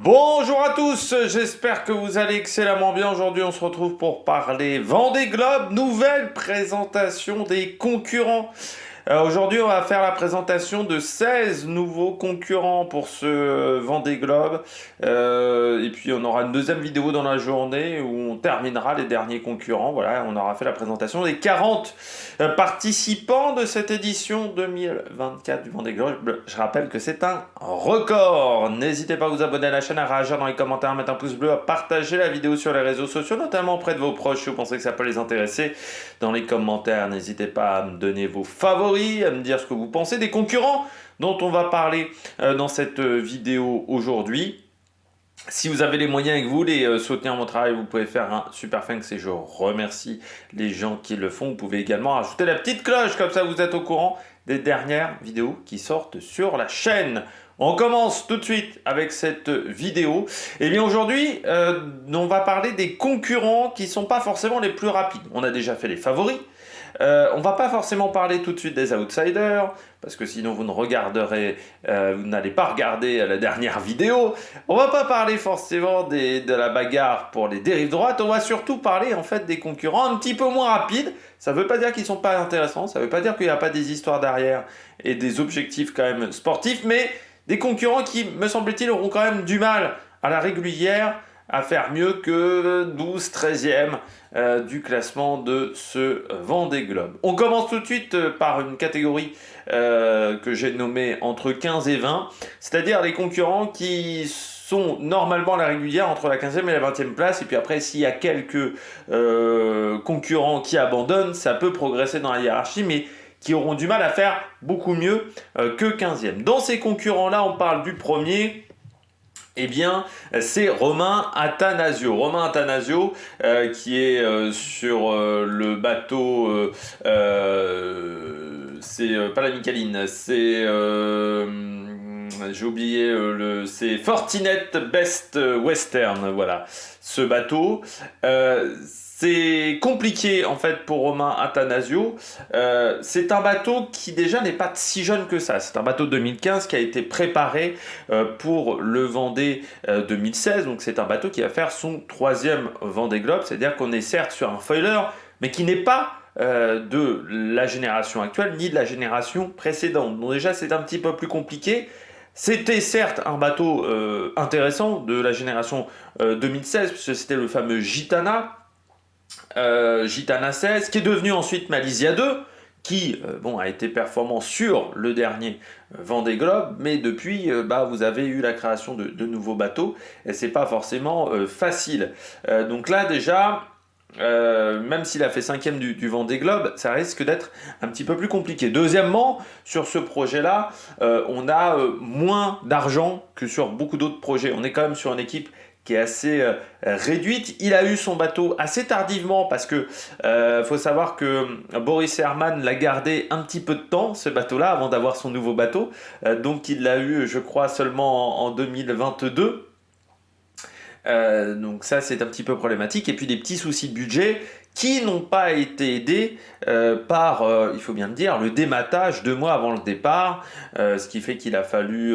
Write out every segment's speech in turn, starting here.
Bonjour à tous, j'espère que vous allez excellemment bien. Aujourd'hui, on se retrouve pour parler Vendée Globe, nouvelle présentation des concurrents. Aujourd'hui, on va faire la présentation de 16 nouveaux concurrents pour ce Vendée Globe. Et puis, on aura une deuxième vidéo dans la journée où on terminera les derniers concurrents. Voilà, on aura fait la présentation des 40 participants de cette édition 2024 du Vendée Globe. Je rappelle que c'est un record. N'hésitez pas à vous abonner à la chaîne, à réagir dans les commentaires, à mettre un pouce bleu, à partager la vidéo sur les réseaux sociaux, notamment auprès de vos proches si vous pensez que ça peut les intéresser. Dans les commentaires, n'hésitez pas à me donner vos favoris, à me dire ce que vous pensez des concurrents dont on va parler dans cette vidéo aujourd'hui. Si vous avez les moyens et que vous voulez soutenir mon travail, vous pouvez faire un super thanks et je remercie les gens qui le font. Vous pouvez également rajouter la petite cloche, comme ça vous êtes au courant des dernières vidéos qui sortent sur la chaîne. On commence tout de suite avec cette vidéo. Et bien aujourd'hui, on va parler des concurrents qui ne sont pas forcément les plus rapides. On a déjà fait les favoris. On va pas forcément parler tout de suite des outsiders, parce que sinon vous ne regarderez, vous n'allez pas regarder la dernière vidéo. On va pas parler forcément de la bagarre pour les dérives droites, on va surtout parler en fait des concurrents un petit peu moins rapides. Ça veut pas dire qu'ils sont pas intéressants, ça veut pas dire qu'il n'y a pas des histoires derrière et des objectifs quand même sportifs, mais des concurrents qui, me semble-t-il, auront quand même du mal à la régulière à faire mieux que 12-13e du classement de ce Vendée Globe. On commence tout de suite par une catégorie que j'ai nommée entre 15 et 20, c'est-à-dire les concurrents qui sont normalement à la régulière entre la 15e et la 20e place, et puis après s'il y a quelques concurrents qui abandonnent, ça peut progresser dans la hiérarchie, mais qui auront du mal à faire beaucoup mieux que 15e. Dans ces concurrents-là, on parle du premier. Eh bien, c'est Romain Attanasio. Romain Attanasio, qui est sur le bateau, c'est pas la Micaline, c'est, j'ai oublié, c'est Fortinet Best Western, voilà, ce bateau. C'est compliqué en fait pour Romain Attanasio. C'est un bateau qui déjà n'est pas si jeune que ça. C'est un bateau de 2015 qui a été préparé pour le Vendée 2016. Donc c'est un bateau qui va faire son 3e Vendée Globe. C'est-à-dire qu'on est certes sur un foiler, mais qui n'est pas de la génération actuelle ni de la génération précédente. Donc déjà c'est un petit peu plus compliqué. C'était certes un bateau intéressant de la génération 2016, puisque c'était le fameux Gitana. Gitana 16, qui est devenu ensuite Malizia 2, qui a été performant sur le dernier Vendée Globe, mais depuis vous avez eu la création de nouveaux bateaux, et c'est pas forcément facile. Donc là déjà, même s'il a fait 5e du Vendée Globe, ça risque d'être un petit peu plus compliqué. Deuxièmement, sur ce projet-là, on a moins d'argent que sur beaucoup d'autres projets. On est quand même sur une équipe qui est assez réduite. Il a eu son bateau assez tardivement parce que faut savoir que Boris Herrmann l'a gardé un petit peu de temps, ce bateau-là, avant d'avoir son nouveau bateau. Donc il l'a eu, je crois, seulement en 2022. Donc ça c'est un petit peu problématique, et puis des petits soucis de budget qui n'ont pas été aidés par, il faut bien le dire, le dématage 2 mois avant le départ, ce qui fait qu'il a fallu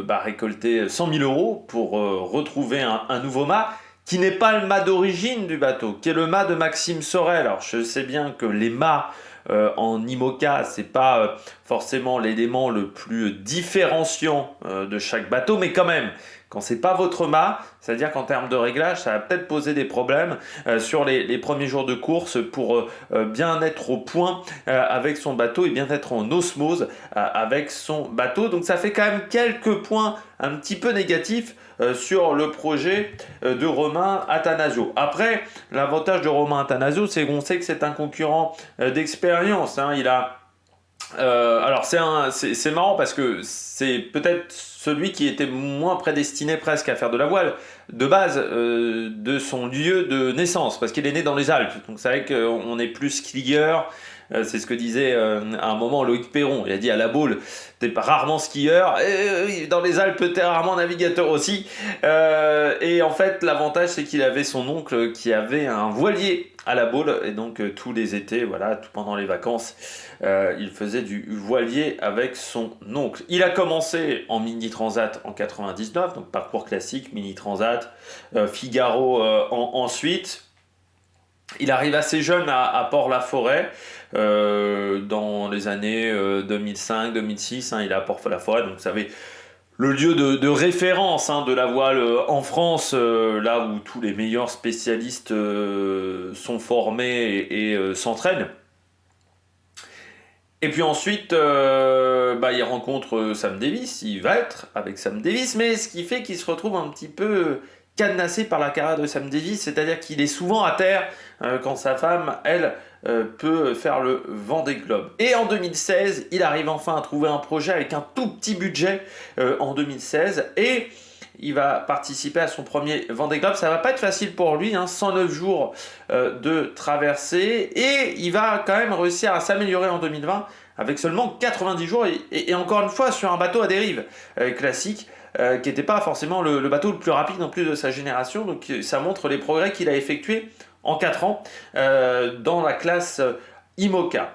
récolter 100 000 € pour retrouver un nouveau mât qui n'est pas le mât d'origine du bateau, qui est le mât de Maxime Sorel. Alors je sais bien que les mâts en IMOCA, c'est pas forcément l'élément le plus différenciant de chaque bateau, mais quand même, quand c'est pas votre mât, c'est-à-dire qu'en termes de réglage, ça va peut-être poser des problèmes sur les premiers jours de course pour bien être au point avec son bateau et bien être en osmose avec son bateau. Donc ça fait quand même quelques points un petit peu négatifs sur le projet de Romain Attanasio. Après, l'avantage de Romain Attanasio, c'est qu'on sait que c'est un concurrent d'expérience. Hein. Il a alors c'est marrant parce que c'est peut-être celui qui était moins prédestiné presque à faire de la voile de base de son lieu de naissance, parce qu'il est né dans les Alpes. Donc c'est vrai qu'on est plus skieur, C'est ce que disait à un moment Loïc Perron. Il a dit à la boule, t'es pas rarement skieur, et dans les Alpes t'es rarement navigateur aussi. Et en fait, l'avantage c'est qu'il avait son oncle qui avait un voilier à la boule, et donc tous les étés, voilà, tout pendant les vacances, il faisait du voilier avec son oncle. Il a commencé en mini transat en 99, donc parcours classique, mini transat, Figaro ensuite. Il arrive assez jeune à Port-la-Forêt, dans les années 2005-2006, il est à Port-la-Forêt, donc vous savez, le lieu de référence de la voile en France, là où tous les meilleurs spécialistes sont formés et s'entraînent. Et puis ensuite, il rencontre Sam Davis, il va être avec Sam Davis, mais ce qui fait qu'il se retrouve un petit peu cadenassé par la carrière de Sam Davis, c'est-à-dire qu'il est souvent à terre quand sa femme, elle, peut faire le Vendée Globe. Et en 2016, il arrive enfin à trouver un projet avec un tout petit budget en 2016, et il va participer à son premier Vendée Globe. Ça va pas être facile pour lui, 109 jours de traversée, et il va quand même réussir à s'améliorer en 2020 avec seulement 90 jours, et encore une fois sur un bateau à dérive classique, qui n'était pas forcément le bateau le plus rapide non plus de sa génération. Donc ça montre les progrès qu'il a effectués en 4 ans dans la classe IMOCA.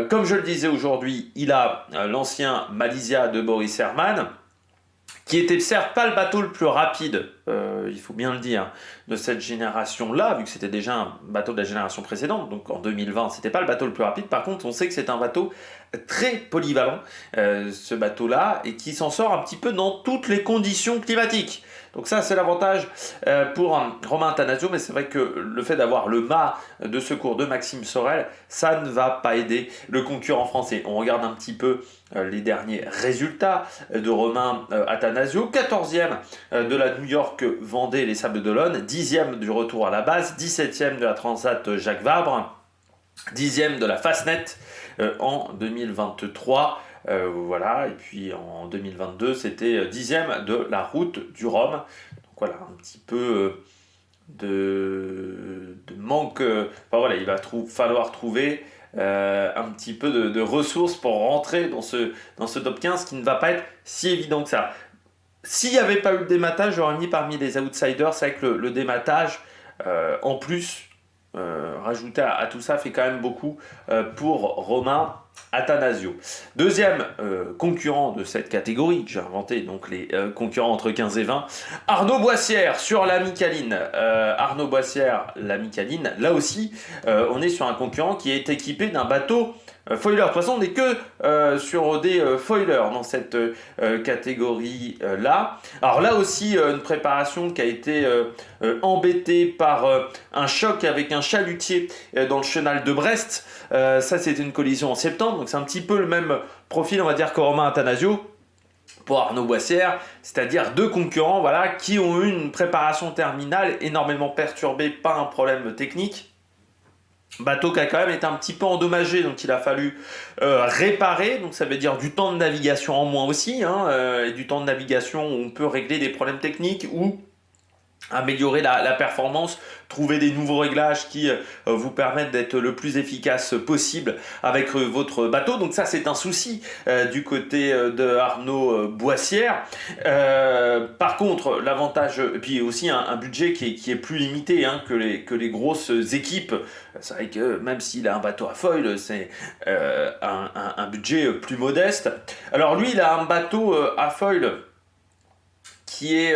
Comme je le disais aujourd'hui, il a l'ancien Malaysia de Boris Herman, qui était certes pas le bateau le plus rapide, il faut bien le dire, de cette génération-là, vu que c'était déjà un bateau de la génération précédente, donc en 2020, c'était pas le bateau le plus rapide. Par contre, on sait que c'est un bateau très polyvalent, ce bateau-là, et qui s'en sort un petit peu dans toutes les conditions climatiques. Donc ça, c'est l'avantage pour Romain Attanasio, mais c'est vrai que le fait d'avoir le mât de secours de Maxime Sorel, ça ne va pas aider le concurrent français. On regarde un petit peu les derniers résultats de Romain Attanasio. 14e de la New York Vendée Les Sables d'Olonne, 10e du retour à la base, 17e de la Transat Jacques Vabre, 10e de la Fastnet en 2023. Voilà, et puis en 2022, c'était 10e de la route du Rhum. Donc voilà, un petit peu de manque. Enfin voilà, il va falloir trouver un petit peu de ressources pour rentrer dans ce top 15 qui ne va pas être si évident que ça. S'il n'y avait pas eu le dématage, j'aurais mis parmi les outsiders. C'est vrai que le dématage, en plus, rajouté à tout ça, fait quand même beaucoup pour Romain Attanasio. Deuxième concurrent de cette catégorie, j'ai inventé donc les concurrents entre 15 et 20, Arnaud Boissière sur la Micaline. Arnaud Boissière, la Micaline, là aussi, on est sur un concurrent qui est équipé d'un bateau foiler. De toute façon, on n'est que sur des foilers dans cette catégorie-là. Alors là aussi, une préparation qui a été embêtée par un choc avec un chalutier dans le chenal de Brest. Ça, c'était une collision en septembre, donc c'est un petit peu le même profil, on va dire, que Romain Attanasio pour Arnaud Boissière, c'est-à-dire deux concurrents, voilà, qui ont eu une préparation terminale énormément perturbée par un problème technique. Bateau qui a quand même été un petit peu endommagé, donc il a fallu réparer, donc ça veut dire du temps de navigation en moins aussi, et du temps de navigation où on peut régler des problèmes techniques ou améliorer la performance, trouver des nouveaux réglages qui vous permettent d'être le plus efficace possible avec votre bateau. Donc ça, c'est un souci du côté de Arnaud Boissière. Par contre, l'avantage, et puis aussi un budget qui est plus limité que les grosses équipes. C'est vrai que même s'il a un bateau à foil, c'est un budget plus modeste. Alors lui, il a un bateau à foil qui est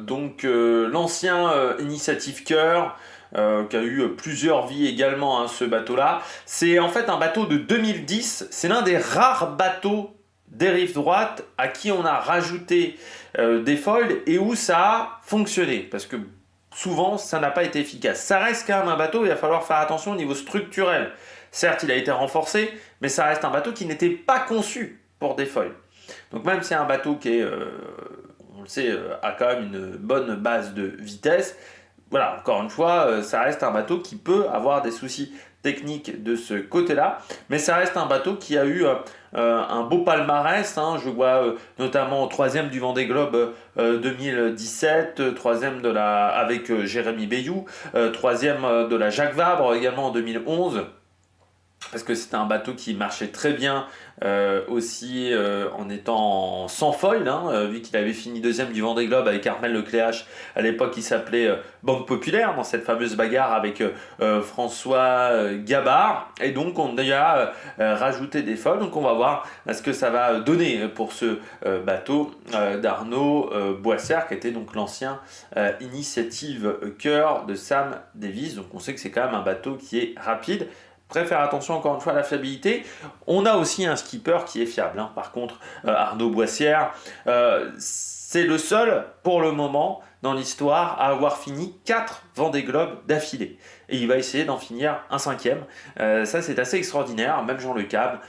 donc l'ancien Initiative Cœur, qui a eu plusieurs vies également, ce bateau-là. C'est en fait un bateau de 2010, c'est l'un des rares bateaux des rives droites à qui on a rajouté des foils et où ça a fonctionné, parce que souvent ça n'a pas été efficace. Ça reste quand même un bateau, il va falloir faire attention au niveau structurel. Certes, il a été renforcé, mais ça reste un bateau qui n'était pas conçu pour des foils. Donc même si c'est un bateau qui est... on le sait, a quand même une bonne base de vitesse. Voilà, encore une fois, ça reste un bateau qui peut avoir des soucis techniques de ce côté-là, mais ça reste un bateau qui a eu un beau palmarès. Je vois notamment 3e du Vendée Globe 2017, 3e avec Jérémy Bayou, 3e de la Jacques Vabre également en 2011. parce que c'était un bateau qui marchait très bien aussi en étant sans foil, hein, vu qu'il avait fini deuxième du Vendée Globe avec Armel Lecléache. À l'époque, il s'appelait Banque Populaire dans cette fameuse bagarre avec François Gabard. Et donc, on y a rajouté des foils. Donc, on va voir ce que ça va donner pour ce bateau d'Arnaud Boissière, qui était donc l'ancien initiative cœur de Sam Davies. Donc, on sait que c'est quand même un bateau qui est rapide. Faire attention encore une fois à la fiabilité. On a aussi un skipper qui est fiable, hein. Par contre, Arnaud Boissière, c'est le seul pour le moment dans l'histoire à avoir fini 4 Vendée Globe d'affilée. Et il va essayer d'en finir un 5e. Ça, c'est assez extraordinaire. Même Jean Le Cab,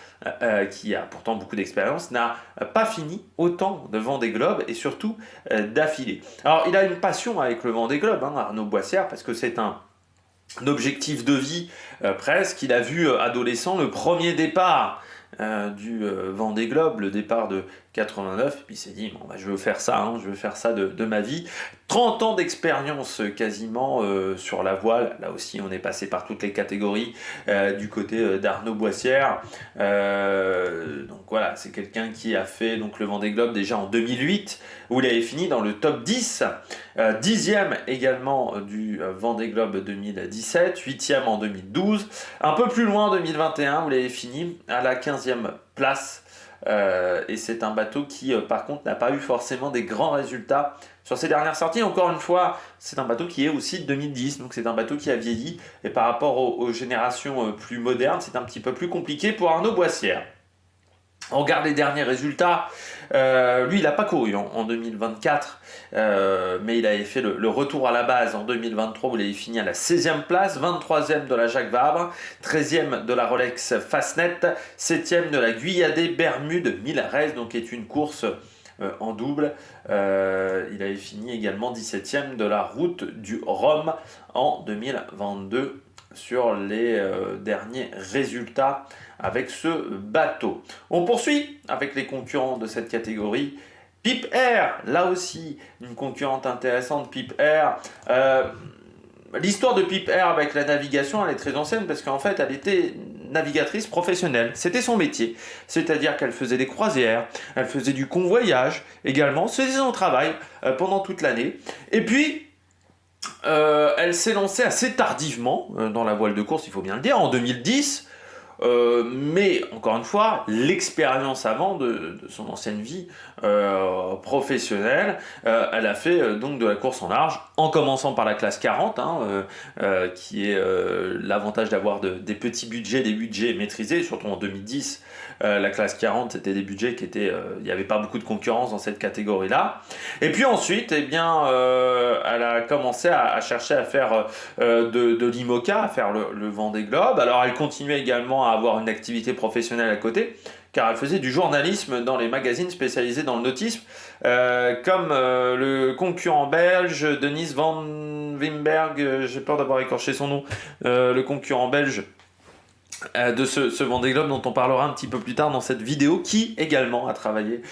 qui a pourtant beaucoup d'expérience, n'a pas fini autant de Vendée Globe et surtout d'affilée. Alors, il a une passion avec le Vendée Globe, hein, Arnaud Boissière, parce que c'est un objectif de vie presque. Il a vu adolescent le premier départ du Vendée Globe, le départ de 89, et puis il s'est dit bon, bah, je veux faire ça, hein, je veux faire ça de ma vie. 30 ans d'expérience quasiment sur la voile. Là aussi, on est passé par toutes les catégories du côté d'Arnaud Boissière. Donc voilà, c'est quelqu'un qui a fait donc, le Vendée Globe déjà en 2008, où il avait fini dans le top 10, 10e également du Vendée Globe 2017, 8e en 2012, un peu plus loin en 2021, où il avait fini à la 15e place. Et c'est un bateau qui par contre n'a pas eu forcément des grands résultats sur ses dernières sorties. Encore une fois, c'est un bateau qui est aussi de 2010, donc c'est un bateau qui a vieilli, et par rapport aux générations plus modernes, c'est un petit peu plus compliqué pour Arnaud Boissière. On regarde les derniers résultats. Lui, il n'a pas couru en 2024, mais il avait fait le retour à la base en 2023, où il avait fini à la 16e place, 23e de la Jacques Vabre, 13e de la Rolex Fastnet, 7e de la Guyadé Bermude 1000 Race, donc est une course en double. Il avait fini également 17e de la route du Rhum en 2022 sur les derniers résultats avec ce bateau. On poursuit avec les concurrents de cette catégorie. Pipe Air, là aussi une concurrente intéressante, Pipe Air. L'histoire de Pipe Air avec la navigation, elle est très ancienne parce qu'en fait elle était navigatrice professionnelle, c'était son métier, c'est-à-dire qu'elle faisait des croisières, elle faisait du convoyage également, c'était son travail pendant toute l'année. Et puis elle s'est lancée assez tardivement dans la voile de course, il faut bien le dire, en 2010. Mais encore une fois, l'expérience avant de son ancienne vie professionnelle, elle a fait donc de la course en large, en commençant par la classe 40, hein, qui est l'avantage d'avoir des petits budgets, des budgets maîtrisés, surtout en 2010. La classe 40, c'était des budgets qui étaient... il n'y avait pas beaucoup de concurrence dans cette catégorie-là. Et puis ensuite, eh bien, elle a commencé à chercher à faire de l'IMOCA, à faire le Vendée Globe. Alors, elle continuait également à avoir une activité professionnelle à côté, car elle faisait du journalisme dans les magazines spécialisés dans le nautisme, comme le concurrent belge, Dennis Van Wimberg, j'ai peur d'avoir écorché son nom, le concurrent belge de ce Vendée Globe dont on parlera un petit peu plus tard dans cette vidéo, qui également a travaillé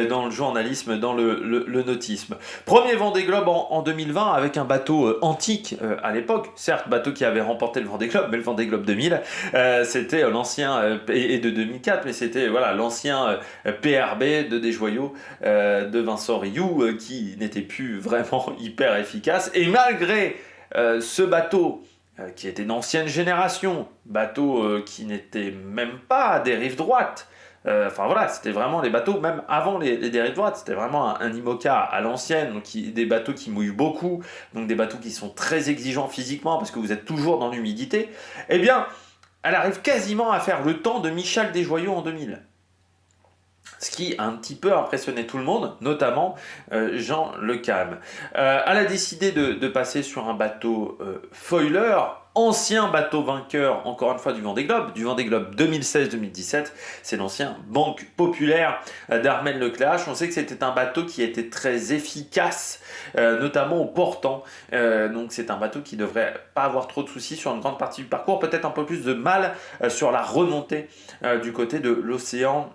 dans le journalisme, dans le nautisme. Premier Vendée Globe en 2020 avec un bateau antique à l'époque, certes bateau qui avait remporté le Vendée Globe, mais le Vendée Globe 2000 c'était l'ancien, et de 2004, mais c'était voilà, l'ancien PRB de Desjoyaux de Vincent Rioux qui n'était plus vraiment hyper efficace, et malgré ce bateau qui était d'ancienne génération, bateau qui n'était même pas à dérive droite. Enfin voilà, c'était vraiment les bateaux, même avant les dérives droites, c'était vraiment un IMOCA à l'ancienne, donc des bateaux qui mouillent beaucoup, donc des bateaux qui sont très exigeants physiquement, parce que vous êtes toujours dans l'humidité. Eh bien, elle arrive quasiment à faire le temps de Michel Desjoyaux en 2000. Ce qui a un petit peu impressionné tout le monde, notamment Jean Le Cam. Elle a décidé de passer sur un bateau foiler, ancien bateau vainqueur, encore une fois, du Vendée Globe 2016-2017. C'est l'ancien Banque Populaire d'Armel Lecléache. On sait que c'était un bateau qui était très efficace, notamment au portant. Donc c'est un bateau qui ne devrait pas avoir trop de soucis sur une grande partie du parcours, peut-être un peu plus de mal sur la remontée du côté de l'océan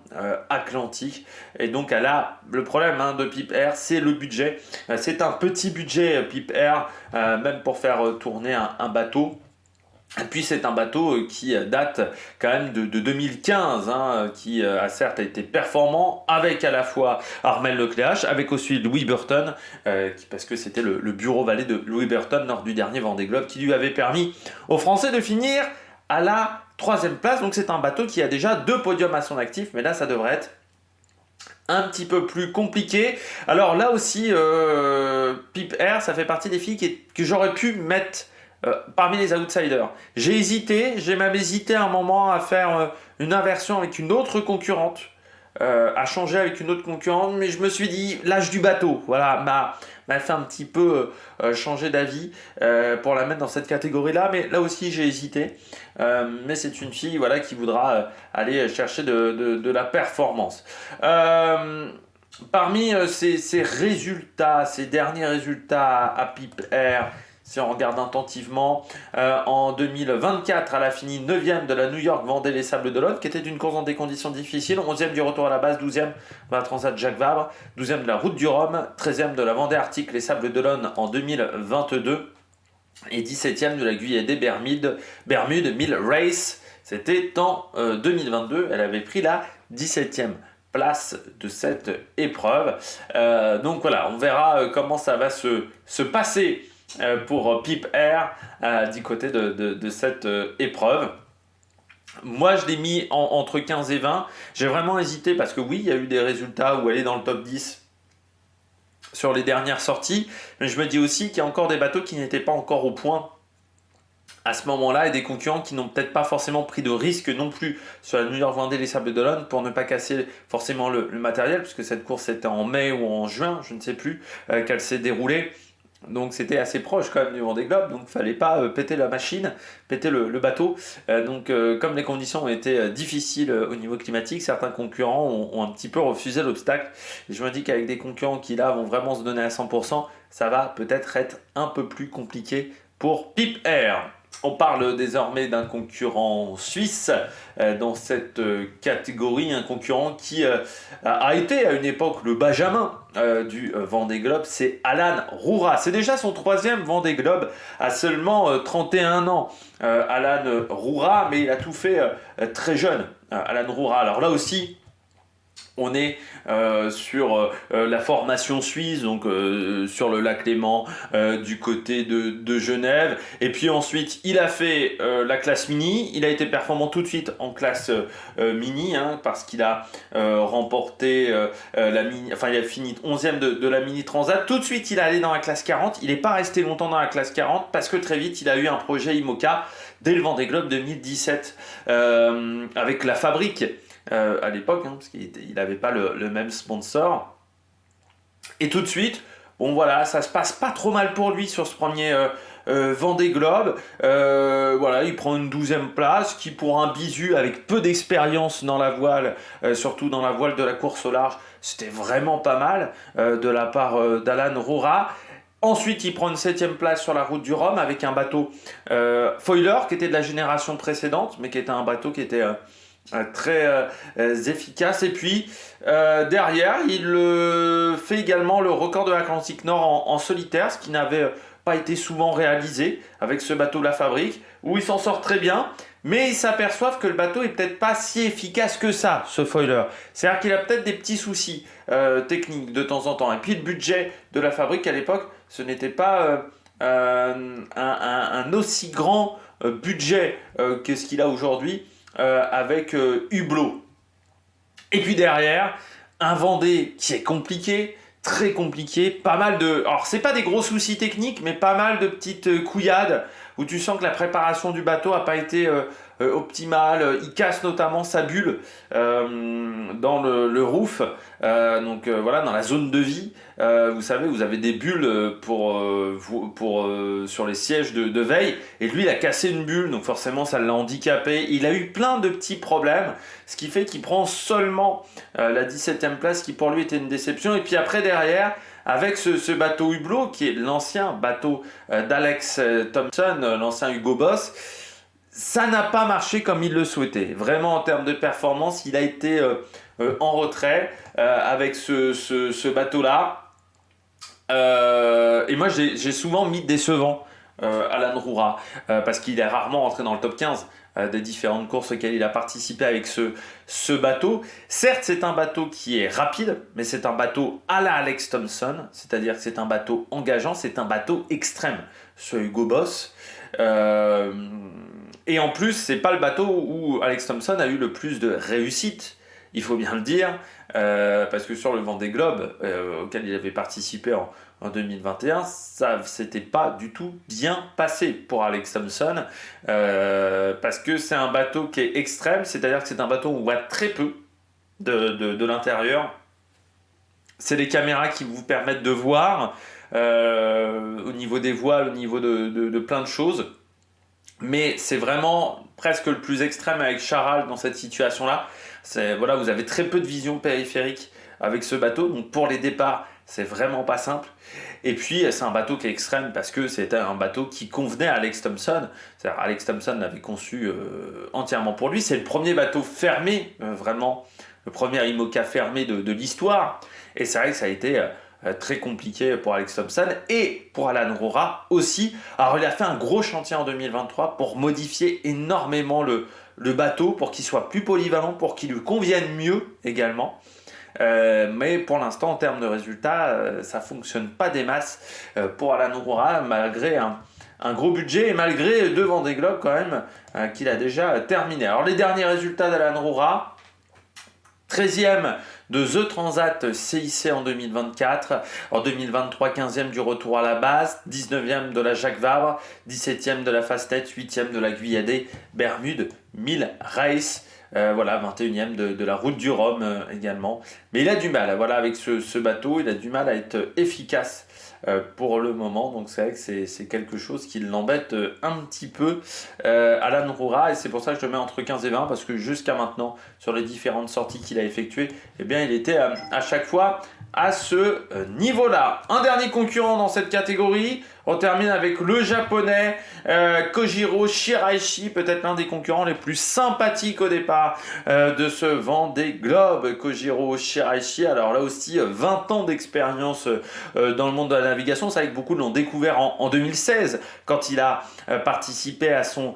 Atlantique. Et donc elle a le problème de Pipe Air, c'est le budget. C'est un petit budget Pipe Air, même pour faire tourner un bateau. Et puis c'est un bateau qui date quand même de 2015, hein, qui a certes été performant avec à la fois Armel Lecléache, avec aussi Louis Burton, parce que c'était le bureau valet de Louis Burton lors du dernier Vendée Globe qui lui avait permis aux Français de finir à la troisième place. Donc c'est un bateau qui a déjà 2 podiums à son actif, mais là ça devrait être un petit peu plus compliqué. Alors là aussi, Pip Air, ça fait partie des filles que j'aurais pu mettre parmi les outsiders. J'ai même hésité un moment à faire une inversion avec une autre concurrente, à changer avec une autre concurrente, mais je me suis dit, l'âge du bateau, voilà, m'a fait un petit peu changer d'avis pour la mettre dans cette catégorie-là, mais là aussi j'ai hésité. Mais c'est une fille voilà, qui voudra aller chercher de la performance. Parmi ces résultats, ces derniers résultats à Pip Air, si on regarde attentivement, en 2024, elle a fini 9e de la New York Vendée Les Sables d'Olonne, qui était une course dans des conditions difficiles, 11e du retour à la base, 12e de la Transat Jacques Vabre, 12e de la Route du Rhum, 13e de la Vendée Arctique Les Sables d'Olonne en 2022, et 17e de la Guyane des Bermudes Mill Race. C'était en 2022, elle avait pris la 17e place de cette épreuve. Donc voilà, on verra comment ça va se passer pour Pip Air du côté de cette épreuve. Moi, je l'ai mis entre 15 et 20. J'ai vraiment hésité parce que oui, il y a eu des résultats où elle est dans le top 10 sur les dernières sorties. Mais je me dis aussi qu'il y a encore des bateaux qui n'étaient pas encore au point à ce moment-là et des concurrents qui n'ont peut-être pas forcément pris de risque non plus sur la New York Vendée Les Sables d'Olonne pour ne pas casser forcément le matériel, puisque cette course était en mai ou en juin, je ne sais plus, qu'elle s'est déroulée. Donc c'était assez proche quand même du Vendée Globe, donc il ne fallait pas péter la machine, péter le bateau. Comme les conditions ont été difficiles au niveau climatique, certains concurrents ont un petit peu refusé l'obstacle. Et je me dis qu'avec des concurrents qui là vont vraiment se donner à 100%, ça va peut-être être un peu plus compliqué pour Pip Air. On parle désormais d'un concurrent suisse dans cette catégorie, un concurrent qui a été à une époque le Benjamin du Vendée Globe, c'est Alan Roura. C'est déjà son 3e Vendée Globe à seulement 31 ans. Alan Roura, mais il a tout fait très jeune, Alan Roura. Alors là aussi, on est sur la formation suisse, donc sur le lac Léman, du côté de Genève. Et puis ensuite, il a fait la classe mini. Il a été performant tout de suite en classe mini, hein, parce qu'il a remporté la mini. Enfin, il a fini 11e de la mini transat. Tout de suite, il est allé dans la classe 40. Il n'est pas resté longtemps dans la classe 40 parce que très vite, il a eu un projet IMOCA dès le Vendée Globe 2017 avec la Fabrique. À l'époque, hein, parce qu'il n'avait pas le même sponsor. Et tout de suite, bon voilà, ça se passe pas trop mal pour lui sur ce premier Vendée Globe. Voilà, il prend une 12e place, qui pour un bisu avec peu d'expérience dans la voile, surtout dans la voile de la course au large, c'était vraiment pas mal de la part d'Alan Roura. Ensuite, il prend une 7e place sur la route du Rhum avec un bateau Foiler qui était de la génération précédente, mais qui était un bateau qui était très efficace. Et puis derrière, il fait également le record de l'Atlantique Nord en solitaire, ce qui n'avait pas été souvent réalisé avec ce bateau La Fabrique, où il s'en sort très bien. Mais ils s'aperçoivent que le bateau est peut-être pas si efficace que ça, ce foiler. C'est-à-dire qu'il a peut-être des petits soucis techniques de temps en temps. Et puis le budget de La Fabrique à l'époque, ce n'était pas un aussi grand budget que ce qu'il a aujourd'hui avec Hublot. Et puis derrière, un Vendée qui est compliqué, très compliqué, pas mal de... Alors c'est pas des gros soucis techniques, mais pas mal de petites couillades où tu sens que la préparation du bateau n'a pas été optimale. Il casse notamment sa bulle dans le roof, voilà, dans la zone de vie. Vous savez, vous avez des bulles sur les sièges de veille, et lui il a cassé une bulle, donc forcément ça l'a handicapé. Il a eu plein de petits problèmes, ce qui fait qu'il prend seulement la 17e place, qui pour lui était une déception. Et puis après derrière, avec ce bateau Hublot, qui est l'ancien bateau d'Alex Thompson, l'ancien Hugo Boss, ça n'a pas marché comme il le souhaitait. Vraiment, en termes de performance, il a été en retrait avec ce bateau-là. Et moi, j'ai souvent mis décevant Alan Roura, parce qu'il est rarement rentré dans le top 15 des différentes courses auxquelles il a participé avec ce bateau. Certes, c'est un bateau qui est rapide, mais c'est un bateau à la Alex Thomson, c'est-à-dire que c'est un bateau engageant, c'est un bateau extrême, ce Hugo Boss. Et en plus, c'est pas le bateau où Alex Thomson a eu le plus de réussite, il faut bien le dire, parce que sur le Vendée Globe, auquel il avait participé en 2021, ça s'était pas du tout bien passé pour Alex Thomson, parce que c'est un bateau qui est extrême, c'est-à-dire que c'est un bateau où on voit très peu de l'intérieur. C'est les caméras qui vous permettent de voir au niveau des voiles, au niveau de plein de choses. Mais c'est vraiment presque le plus extrême avec Charal dans cette situation-là. Voilà, vous avez très peu de vision périphérique avec ce bateau, donc pour les départs, c'est vraiment pas simple. Et puis, c'est un bateau qui est extrême parce que c'était un bateau qui convenait à Alex Thomson. C'est-à-dire, Alex Thomson l'avait conçu entièrement pour lui. C'est le premier bateau fermé, vraiment, le premier IMOCA fermé de l'histoire. Et c'est vrai que ça a été très compliqué pour Alex Thomson et pour Alan Roura aussi. Alors, il a fait un gros chantier en 2023 pour modifier énormément le bateau, pour qu'il soit plus polyvalent, pour qu'il lui convienne mieux également. Mais pour l'instant, en termes de résultats, ça ne fonctionne pas des masses pour Alan Roura, malgré un gros budget et malgré 2 Vendée Globe quand même qu'il a déjà terminé. Alors les derniers résultats d'Alan Roura: 13e de The Transat CIC en 2024, en 2023 15e du retour à la base, 19e de la Jacques Vabre, 17e de la Fastnet, 8e de la Guyadée Bermude 1000 Race. Voilà, 21e de la route du Rhum également. Mais il a du mal, voilà, avec ce bateau, il a du mal à être efficace pour le moment. Donc c'est vrai que c'est quelque chose qui l'embête un petit peu, Alan Roura. Et c'est pour ça que je le mets entre 15 et 20, parce que jusqu'à maintenant, sur les différentes sorties qu'il a effectuées, eh bien, il était à chaque fois à ce niveau-là. Un dernier concurrent dans cette catégorie. On termine avec le japonais Kojiro Shiraishi, peut-être l'un des concurrents les plus sympathiques au départ de ce Vendée Globe. Kojiro Shiraishi, alors là aussi 20 ans d'expérience dans le monde de la navigation. C'est vrai que beaucoup l'ont découvert en 2016 quand il a participé à son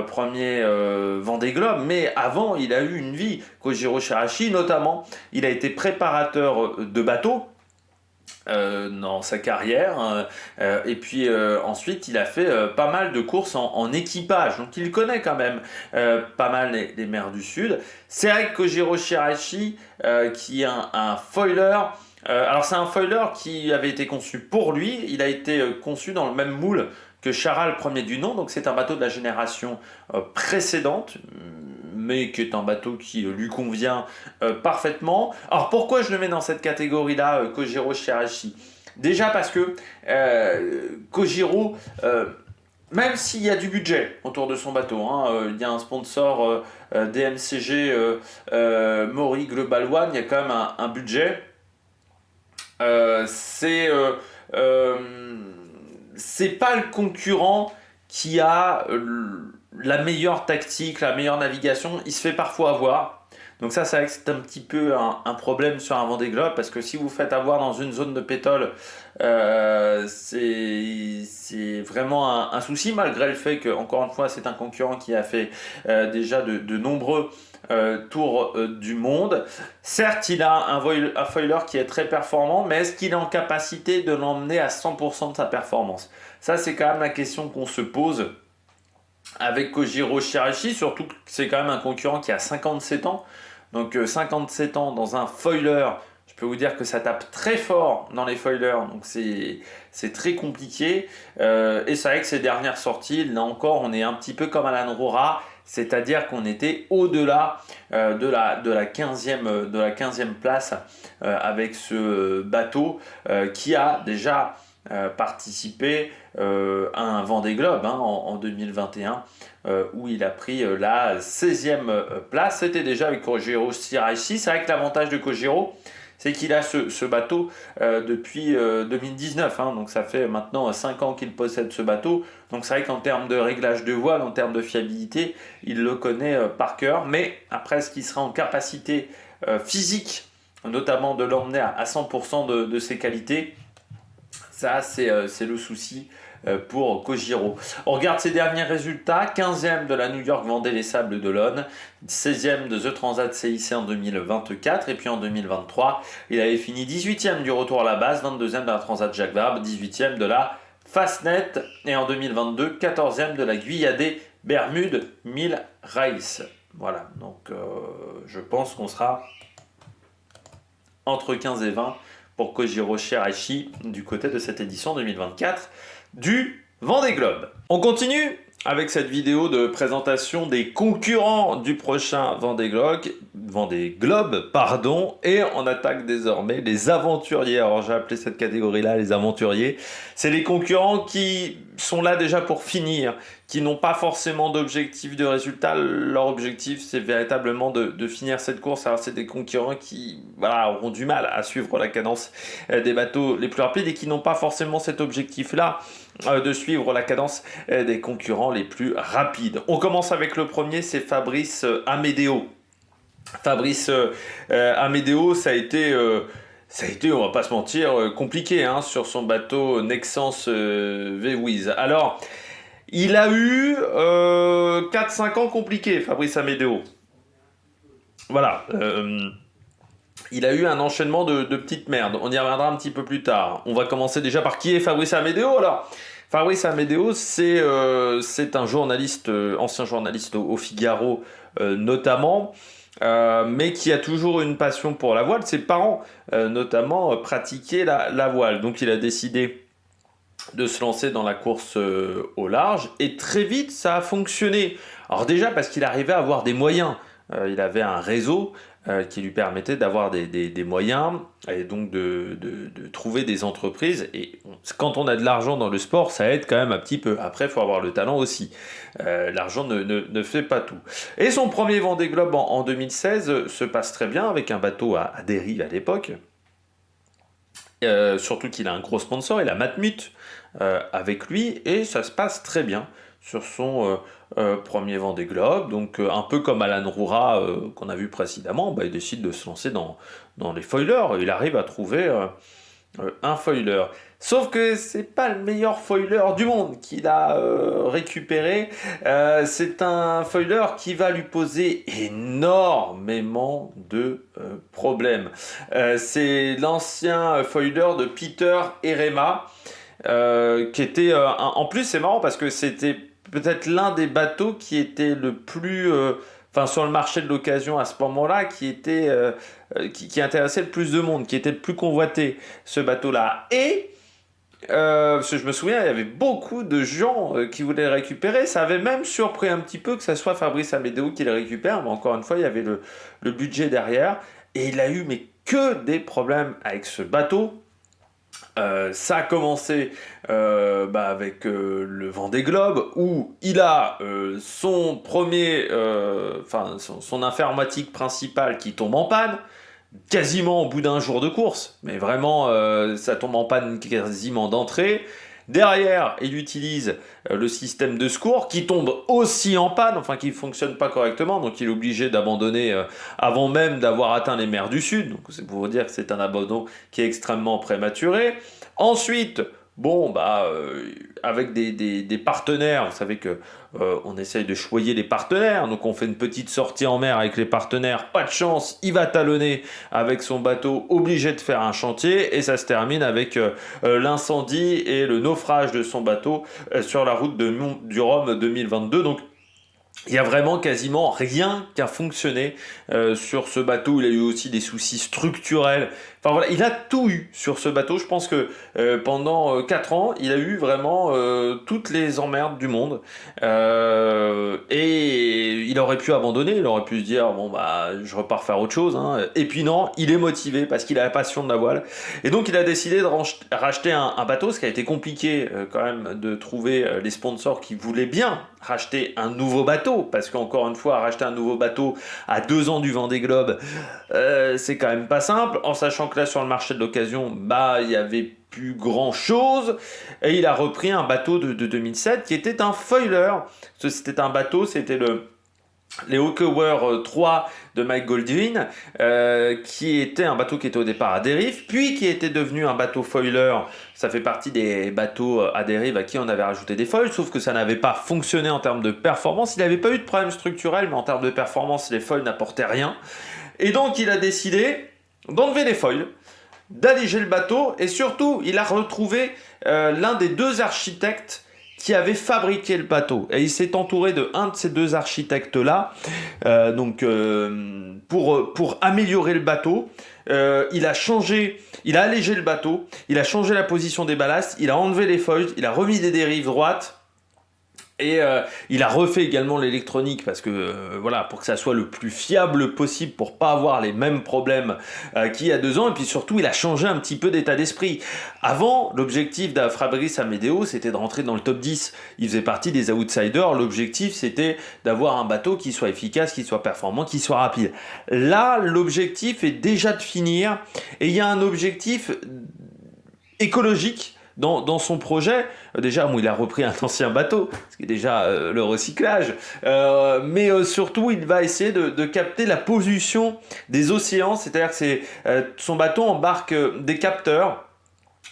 premier Vendée Globe, mais avant il a eu une vie. Kojiro Shiraishi, notamment, il a été préparateur de bateaux dans sa carrière, et puis ensuite il a fait pas mal de courses en équipage, donc il connaît quand même pas mal les mers du Sud. C'est vrai que Kojiro Shiraishi, qui est un foiler, alors c'est un foiler qui avait été conçu pour lui, il a été conçu dans le même moule que Charal, premier du nom, donc c'est un bateau de la génération précédente, mais qui est un bateau qui lui convient parfaitement. Alors pourquoi je le mets dans cette catégorie-là, Kojiro Shiraishi? Déjà parce que Kojiro, même s'il y a du budget autour de son bateau, il y a un sponsor DMCG Maury Global One, il y a quand même un budget. C'est pas le concurrent qui a la meilleure tactique, la meilleure navigation. Il se fait parfois avoir. Donc ça, c'est vrai que c'est un petit peu un problème sur un Vendée Globe, parce que si vous faites avoir dans une zone de pétole, c'est vraiment un souci, malgré le fait que, encore une fois, c'est un concurrent qui a fait déjà de nombreux tours du monde. Certes, il a un foiler qui est très performant, mais est-ce qu'il est en capacité de l'emmener à 100% de sa performance? Ça, c'est quand même la question qu'on se pose avec Kojiro Shiraishi, surtout que c'est quand même un concurrent qui a 57 ans. Donc 57 ans dans un foiler, je peux vous dire que ça tape très fort dans les foilers, donc c'est très compliqué. Et c'est vrai que ces dernières sorties, là encore, on est un petit peu comme Alan Roura, c'est-à-dire qu'on était au-delà de la 15e place avec ce bateau qui a déjà participé à un Vendée Globe en 2021, où il a pris la 16e place. C'était déjà avec Kojiro Shiraishi. C'est vrai que l'avantage de Kojiro, c'est qu'il a ce bateau depuis 2019, donc ça fait maintenant 5 ans qu'il possède ce bateau. Donc c'est vrai qu'en termes de réglage de voile, en termes de fiabilité, il le connaît par cœur. Mais après, est-ce qu'il sera en capacité physique, notamment de l'emmener à 100% de ses qualités? Ça, c'est le souci pour Kojiro. On regarde ses derniers résultats. 15e de la New York Vendée les Sables d'Olonne, 16e de The Transat CIC en 2024, et puis en 2023, il avait fini 18e du retour à la base, 22e de la Transat Jacques Vabre, 18e de la Fastnet, et en 2022, 14e de la Guyadée Bermude 1000 Race. Voilà, donc je pense qu'on sera entre 15 et 20 pour Kojiro Shiraishi du côté de cette édition 2024 du Vendée Globe. On continue avec cette vidéo de présentation des concurrents du prochain Vendée Globe, et on attaque désormais les aventuriers. Alors j'ai appelé cette catégorie-là les aventuriers. C'est les concurrents qui sont là déjà pour finir, qui n'ont pas forcément d'objectif de résultat. Leur objectif, c'est véritablement de finir cette course. Alors c'est des concurrents qui auront du mal à suivre la cadence des bateaux les plus rapides et qui n'ont pas forcément cet objectif-là de suivre la cadence des concurrents les plus rapides. On commence avec le premier, c'est Fabrice Amedeo. Fabrice Amedeo, ça a été, on va pas se mentir, compliqué sur son bateau Nexans V-Wiz. Alors, il a eu 4-5 ans compliqués, Fabrice Amedeo. Voilà. Il a eu un enchaînement de petites merdes. On y reviendra un petit peu plus tard. On va commencer déjà par qui est Fabrice Amedeo. Alors, Fabrice Amedeo, c'est un journaliste, ancien journaliste au Figaro notamment, mais qui a toujours une passion pour la voile. Ses parents, notamment, pratiquaient la voile. Donc, il a décidé de se lancer dans la course au large. Et très vite, ça a fonctionné. Alors déjà, parce qu'il arrivait à avoir des moyens. Il avait un réseau qui lui permettait d'avoir des moyens et donc de trouver des entreprises. Et quand on a de l'argent dans le sport, ça aide quand même un petit peu. Après, il faut avoir le talent aussi. L'argent ne fait pas tout. Et son premier Vendée Globe en 2016 se passe très bien avec un bateau à dérive à l'époque. Surtout qu'il a un gros sponsor, il a Matmut avec lui, et ça se passe très bien sur son premier Vendée Globe. Donc un peu comme Alan Roura qu'on a vu précédemment, il décide de se lancer dans les foilers. Il arrive à trouver un foiler. Sauf que c'est pas le meilleur foiler du monde qu'il a récupéré. C'est un foiler qui va lui poser énormément de problèmes. C'est l'ancien foiler de Peter Erema, qui était... en plus, c'est marrant parce que c'était peut-être l'un des bateaux qui était le plus... sur le marché de l'occasion à ce moment-là, qui intéressait le plus de monde, qui était le plus convoité, ce bateau-là. Et parce que je me souviens, il y avait beaucoup de gens qui voulaient le récupérer. Ça avait même surpris un petit peu que ça soit Fabrice Amedeo qui le récupère, mais encore une fois, il y avait le budget derrière. Et il a eu que des problèmes avec ce bateau. Ça a commencé avec le Vendée Globe où il a son premier, son informatique principal qui tombe en panne quasiment au bout d'un jour de course, mais vraiment ça tombe en panne quasiment d'entrée. Derrière, il utilise le système de secours qui tombe aussi en panne, qui ne fonctionne pas correctement, donc il est obligé d'abandonner avant même d'avoir atteint les mers du Sud. Donc c'est pour vous dire que c'est un abandon qui est extrêmement prématuré. Ensuite, avec des partenaires, vous savez que on essaye de choyer les partenaires, donc on fait une petite sortie en mer avec les partenaires, pas de chance, il va talonner avec son bateau, obligé de faire un chantier, et ça se termine avec l'incendie et le naufrage de son bateau sur la route du Rhum 2022. Donc il y a vraiment quasiment rien qui a fonctionné sur ce bateau. Il a eu aussi des soucis structurels. Il a tout eu sur ce bateau. Je pense que pendant 4 ans, il a eu vraiment toutes les emmerdes du monde. Et il aurait pu abandonner, il aurait pu se dire je repars faire autre chose. Et puis non, il est motivé parce qu'il a la passion de la voile. Et donc il a décidé de racheter un bateau, ce qui a été compliqué quand même de trouver les sponsors qui voulaient bien racheter un nouveau bateau, parce qu'encore une fois, racheter un nouveau bateau à 2 ans du Vendée Globe, c'est quand même pas simple, en sachant que là sur le marché de l'occasion, il y avait plus grand chose, et il a repris un bateau de 2007 qui était un foiler. C'était un bateau, c'était les Hawker 3 de Mike Goldwyn, qui était un bateau qui était au départ à dérive, puis qui était devenu un bateau foiler. Ça fait partie des bateaux à dérive à qui on avait rajouté des foils, sauf que ça n'avait pas fonctionné en termes de performance. Il n'avait pas eu de problème structurel, mais en termes de performance, les foils n'apportaient rien. Et donc il a décidé d'enlever les foils, d'alléger le bateau, et surtout il a retrouvé l'un des deux architectes qui avait fabriqué le bateau. Et il s'est entouré de un de ces deux architectes-là, pour améliorer le bateau. Il a allégé le bateau, il a changé la position des ballasts, il a enlevé les foils, il a remis des dérives droites. Et il a refait également l'électronique parce que voilà, pour que ça soit le plus fiable possible, pour pas avoir les mêmes problèmes qu'il y a 2 ans. Et puis surtout, il a changé un petit peu d'état d'esprit. Avant, l'objectif de Fabrice Amedeo, c'était de rentrer dans le top 10. Il faisait partie des outsiders. L'objectif, c'était d'avoir un bateau qui soit efficace, qui soit performant, qui soit rapide. Là, l'objectif est déjà de finir. Et il y a un objectif écologique dans son projet. Déjà, il a repris un ancien bateau, ce qui est déjà le recyclage, mais surtout, il va essayer de capter la pollution des océans, c'est-à-dire que son bateau embarque des capteurs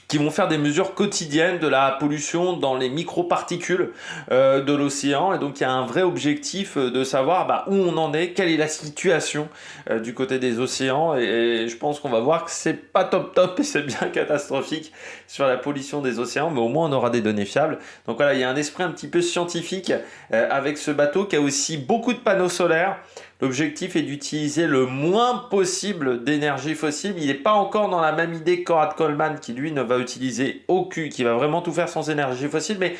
qui vont faire des mesures quotidiennes de la pollution dans les microparticules de l'océan. Et donc, il y a un vrai objectif de savoir où on en est, quelle est la situation du côté des océans. Et je pense qu'on va voir que c'est pas top et c'est bien catastrophique sur la pollution des océans, mais au moins on aura des données fiables. Donc voilà, il y a un esprit un petit peu scientifique avec ce bateau qui a aussi beaucoup de panneaux solaires. L'objectif est d'utiliser le moins possible d'énergie fossile. Il n'est pas encore dans la même idée que Conrad Coleman, qui lui ne va utiliser aucune, qui va vraiment tout faire sans énergie fossile. Mais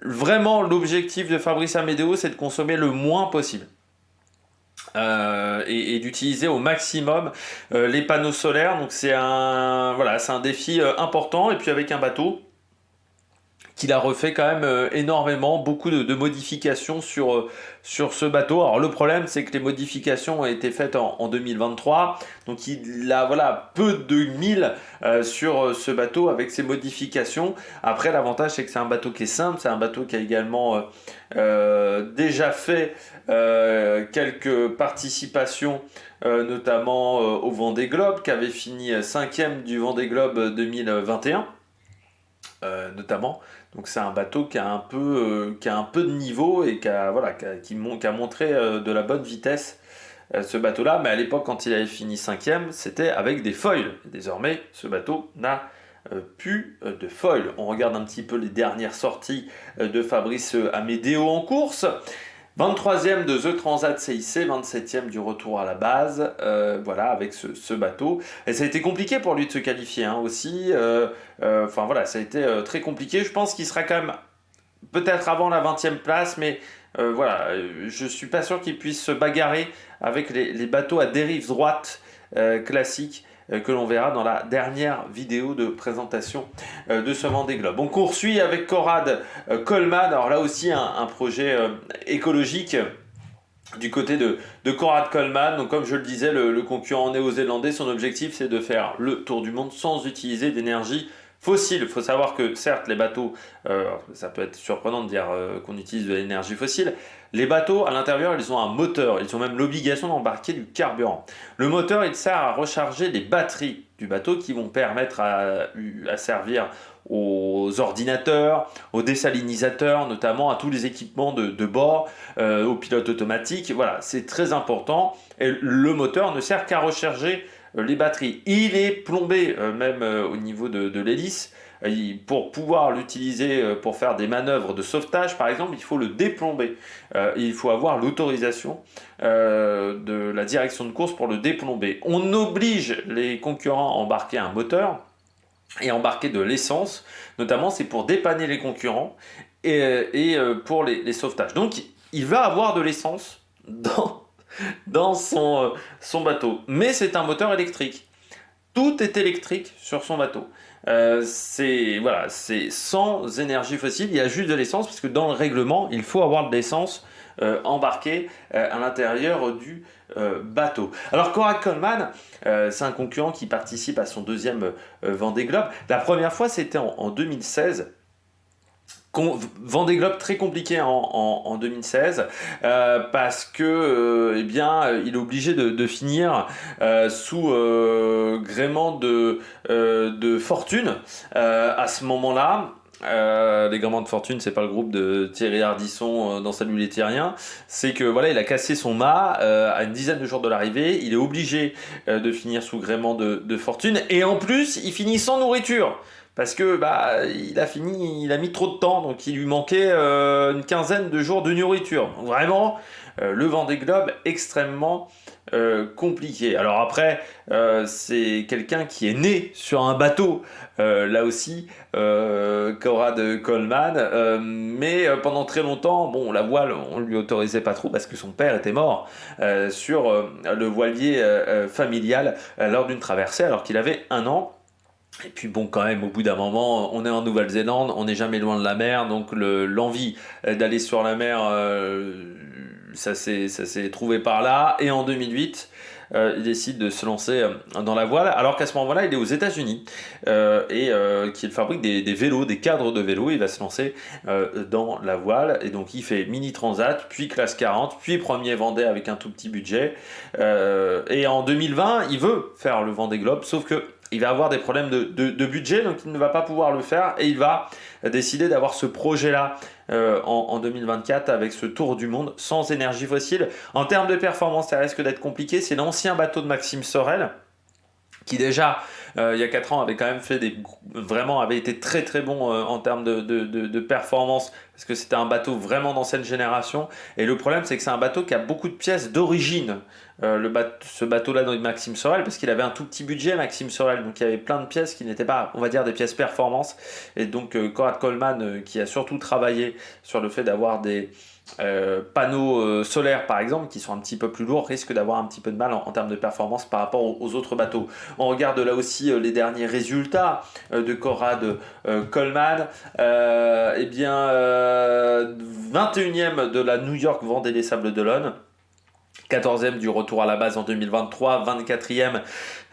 vraiment, l'objectif de Fabrice Amedeo, c'est de consommer le moins possible. Et d'utiliser au maximum les panneaux solaires. Donc c'est un défi important. Et puis avec un bateau qu'il a refait quand même énormément, beaucoup de modifications sur ce bateau. Alors le problème, c'est que les modifications ont été faites en 2023, donc il a peu de milles sur ce bateau avec ces modifications. Après, l'avantage, c'est que c'est un bateau qui est simple, c'est un bateau qui a également déjà fait quelques participations, notamment au Vendée Globe, qui avait fini 5e du Vendée Globe 2021. Notamment, donc c'est un bateau qui a un peu de niveau et qui a montré de la bonne vitesse, ce bateau-là. Mais à l'époque, quand il avait fini 5e, c'était avec des foils. Désormais, ce bateau n'a plus de foils. On regarde un petit peu les dernières sorties de Fabrice Amedeo en course. 23e de The Transat CIC, 27e du retour à la base, avec ce bateau. Et ça a été compliqué pour lui de se qualifier aussi. Ça a été très compliqué. Je pense qu'il sera quand même peut-être avant la 20e place, mais je suis pas sûr qu'il puisse se bagarrer avec les bateaux à dérive droite classiques que l'on verra dans la dernière vidéo de présentation de ce Vendée Globe. On poursuit avec Conrad Coleman. Alors là aussi un projet écologique du côté de Conrad Coleman. Donc comme je le disais, le concurrent néo-zélandais, son objectif c'est de faire le tour du monde sans utiliser d'énergie fossile. Il faut savoir que certes les bateaux, ça peut être surprenant de dire qu'on utilise de l'énergie fossile, les bateaux à l'intérieur ils ont un moteur, ils ont même l'obligation d'embarquer du carburant. Le moteur il sert à recharger les batteries du bateau qui vont permettre à servir aux ordinateurs, aux désalinisateurs, notamment à tous les équipements de bord, aux pilotes automatiques. Voilà, c'est très important. Et le moteur ne sert qu'à recharger les batteries. Il est plombé même au niveau de l'hélice. Pour pouvoir l'utiliser pour faire des manœuvres de sauvetage, par exemple, il faut le déplomber. Il faut avoir l'autorisation de la direction de course pour le déplomber. On oblige les concurrents à embarquer un moteur et embarquer de l'essence, notamment c'est pour dépanner les concurrents et pour les sauvetages. Donc il va avoir de l'essence dans son bateau, mais c'est un moteur électrique. Tout est électrique sur son bateau. C'est sans énergie fossile, il y a juste de l'essence, parce que dans le règlement, il faut avoir de l'essence embarquée à l'intérieur du bateau. Alors Conrad Coleman, c'est un concurrent qui participe à son 2e Vendée Globe. La première fois, c'était en 2016. Vendée Globe très compliqué en 2016 parce que eh bien il est obligé de finir sous gréement de fortune à ce moment-là. Les Gréments de Fortune, c'est pas le groupe de Thierry Ardisson dans Salut les Terriens. C'est que voilà, il a cassé son mât à une dizaine de jours de l'arrivée. Il est obligé de finir sous gréement de fortune et en plus, il finit sans nourriture. Parce que il a mis trop de temps, donc il lui manquait une quinzaine de jours de nourriture. Donc vraiment, le Vendée Globe extrêmement compliqué. Alors après, c'est quelqu'un qui est né sur un bateau, là aussi, Conrad Coleman, mais pendant très longtemps, bon, la voile, on lui autorisait pas trop parce que son père était mort sur le voilier familial lors d'une traversée alors qu'il avait 1 an. Et puis bon, quand même, au bout d'un moment, on est en Nouvelle-Zélande, on n'est jamais loin de la mer, donc l'envie d'aller sur la mer, ça s'est trouvé par là. Et en 2008, il décide de se lancer dans la voile, alors qu'à ce moment-là, il est aux États-Unis et qu'il fabrique des vélos, des cadres de vélos. Il va se lancer dans la voile et donc il fait mini transat, puis classe 40, puis premier Vendée avec un tout petit budget. Et en 2020, il veut faire le Vendée Globe, sauf que il va avoir des problèmes de budget, donc il ne va pas pouvoir le faire et il va décider d'avoir ce projet-là en 2024 avec ce tour du monde sans énergie fossile. En termes de performance, ça risque d'être compliqué. C'est l'ancien bateau de Maxime Sorel qui déjà, il y a 4 ans, avait quand même fait avait été très très bon en termes de performance, parce que c'était un bateau vraiment d'ancienne génération. Et le problème, c'est que c'est un bateau qui a beaucoup de pièces d'origine. Ce bateau-là de Maxime Sorel, parce qu'il avait un tout petit budget, Maxime Sorel, donc il y avait plein de pièces qui n'étaient pas, on va dire, des pièces performance. Et donc Conrad Coleman, qui a surtout travaillé sur le fait d'avoir des panneaux solaires par exemple qui sont un petit peu plus lourds, risque d'avoir un petit peu de mal en termes de performance par rapport aux autres bateaux. On regarde là aussi les derniers résultats de Conrad Coleman. 21e de la New York Vendée des Sables d'Olonne, 14e du retour à la base en 2023, 24e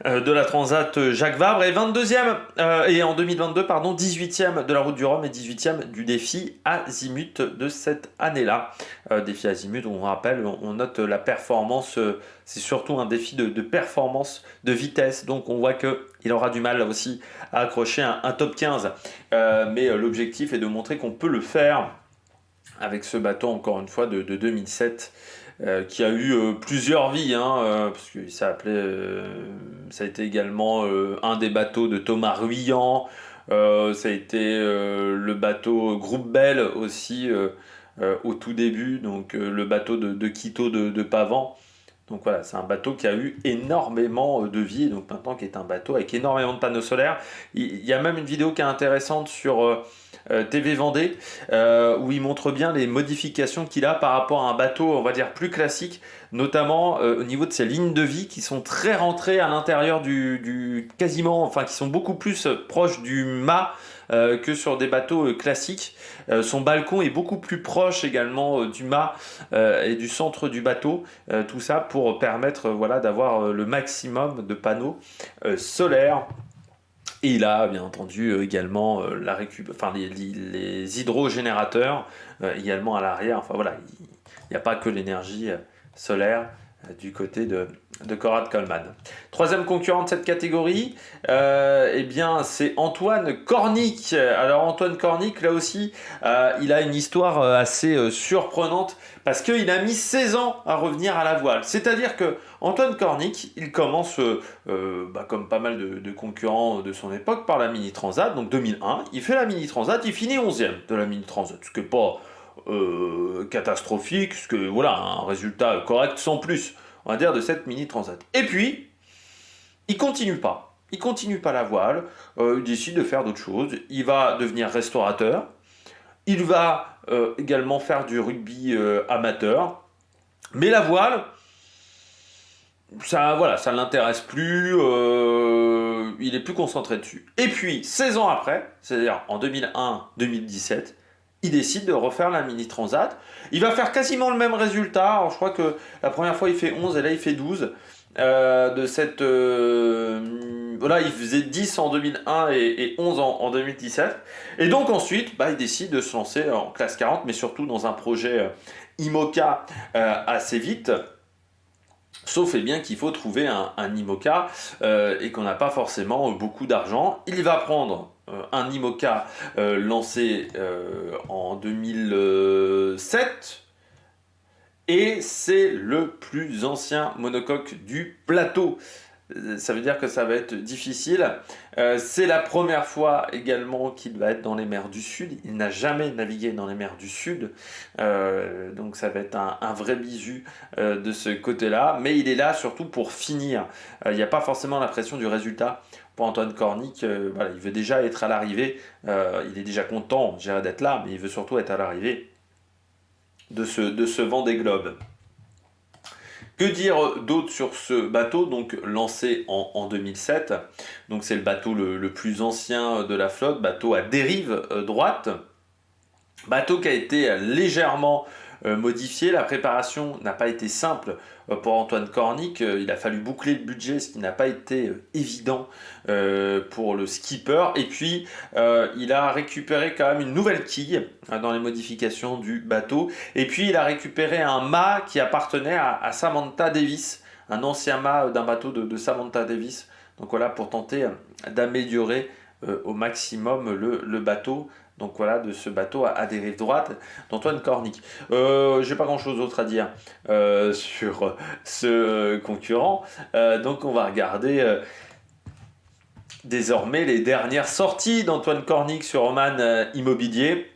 de la Transat Jacques Vabre et 22e et en 2022 pardon, 18e de la Route du Rhum et 18e du défi Azimut de cette année-là. Défi Azimut, on rappelle, on note la performance, c'est surtout un défi de performance, de vitesse, donc on voit qu'il aura du mal là aussi à accrocher un top 15. Mais l'objectif est de montrer qu'on peut le faire avec ce bateau encore une fois de 2007. Qui a eu plusieurs vies, parce que ça a été également un des bateaux de Thomas Ruyant, ça a été le bateau Groupe Belle aussi au tout début, donc le bateau de Quito de Pavan. Donc voilà, c'est un bateau qui a eu énormément de vie, et donc maintenant qui est un bateau avec énormément de panneaux solaires. Il y a même une vidéo qui est intéressante sur TV Vendée, où il montre bien les modifications qu'il a par rapport à un bateau, on va dire, plus classique, notamment au niveau de ses lignes de vie qui sont très rentrées à l'intérieur qui sont beaucoup plus proches du mât que sur des bateaux classiques. Son balcon est beaucoup plus proche également du mât et du centre du bateau. Tout ça pour permettre d'avoir le maximum de panneaux solaires. Et il a bien entendu également les hydrogénérateurs également à l'arrière. Enfin voilà, il n'y a pas que l'énergie solaire du côté de Conrad Coleman. Troisième concurrent de cette catégorie, c'est Antoine Cornic. Alors Antoine Cornic, là aussi, il a une histoire assez surprenante parce qu'il a mis 16 ans à revenir à la voile. C'est-à-dire que Antoine Cornic, il commence, comme pas mal de concurrents de son époque, par la Mini Transat, donc 2001. Il fait la Mini Transat, il finit 11e de la Mini Transat, ce qui n'est pas catastrophique, ce que un résultat correct sans plus, on va dire, de cette Mini Transat. Et puis, il continue pas la voile, il décide de faire d'autres choses, il va devenir restaurateur, il va également faire du rugby amateur, mais la voile, ça l'intéresse plus, il est plus concentré dessus. Et puis, 16 ans après, c'est-à-dire en 2001-2017, il décide de refaire la Mini Transat. Il va faire quasiment le même résultat. Alors, je crois que la première fois, il fait 11 et là, il fait 12. de cette... voilà, il faisait 10 en 2001 et 11 en 2017. Et donc ensuite, bah, il décide de se lancer en classe 40, mais surtout dans un projet IMOCA assez vite. Sauf eh bien qu'il faut trouver un IMOCA et qu'on n'a pas forcément beaucoup d'argent. Il va prendre un IMOCA lancé en 2007 et c'est le plus ancien monocoque du plateau. Ça veut dire que ça va être difficile. C'est la première fois également qu'il va être dans les mers du Sud. Il n'a jamais navigué dans les mers du Sud. Donc ça va être un vrai bisu de ce côté-là. Mais il est là surtout pour finir. Il n'y a pas forcément la pression du résultat pour Antoine Cornic. Voilà, il veut déjà être à l'arrivée. Il est déjà content, je dirais, d'être là, mais il veut surtout être à l'arrivée de ce Vendée Globe. Que dire d'autre sur ce bateau, donc lancé en 2007. Donc c'est le bateau le plus ancien de la flotte, bateau à dérive droite, bateau qui a été légèrement modifié. La préparation n'a pas été simple pour Antoine Cornic. Il a fallu boucler le budget, ce qui n'a pas été évident pour le skipper. Et puis, il a récupéré quand même une nouvelle quille dans les modifications du bateau. Et puis, il a récupéré un mât qui appartenait à Samantha Davis, un ancien mât d'un bateau de Samantha Davis. Donc voilà, pour tenter d'améliorer au maximum le bateau. Donc voilà, de ce bateau à dérive droite d'Antoine Cornic. J'ai pas grand chose d'autre à dire sur ce concurrent. Donc on va regarder désormais les dernières sorties d'Antoine Cornic sur Oman Immobilier.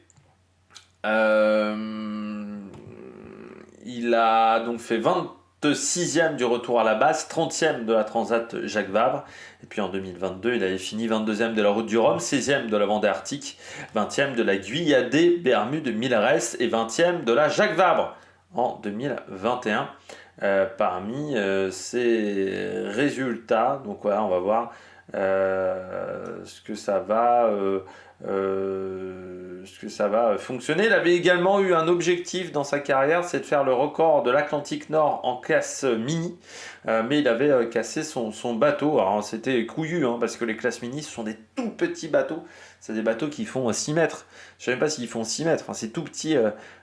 Il a donc fait 26e du retour à la base, 30e de la Transat Jacques Vabre. Et puis en 2022, il avait fini 22e de la Route du Rhum, 16e de la Vendée Arctique, 20e de la Guyadée Bermude Milleres et 20e de la Jacques Vabre en 2021. Parmi ces résultats, donc voilà, on va voir ce que ça va fonctionner. Il avait également eu un objectif dans sa carrière, c'est de faire le record de l'Atlantique Nord en classe mini, mais il avait cassé son bateau. Alors c'était couillu, hein, parce que les classes mini, ce sont des tout petits bateaux. C'est des bateaux qui font 6 mètres. Je ne sais même pas s'ils font 6 mètres. Enfin, c'est tout petit,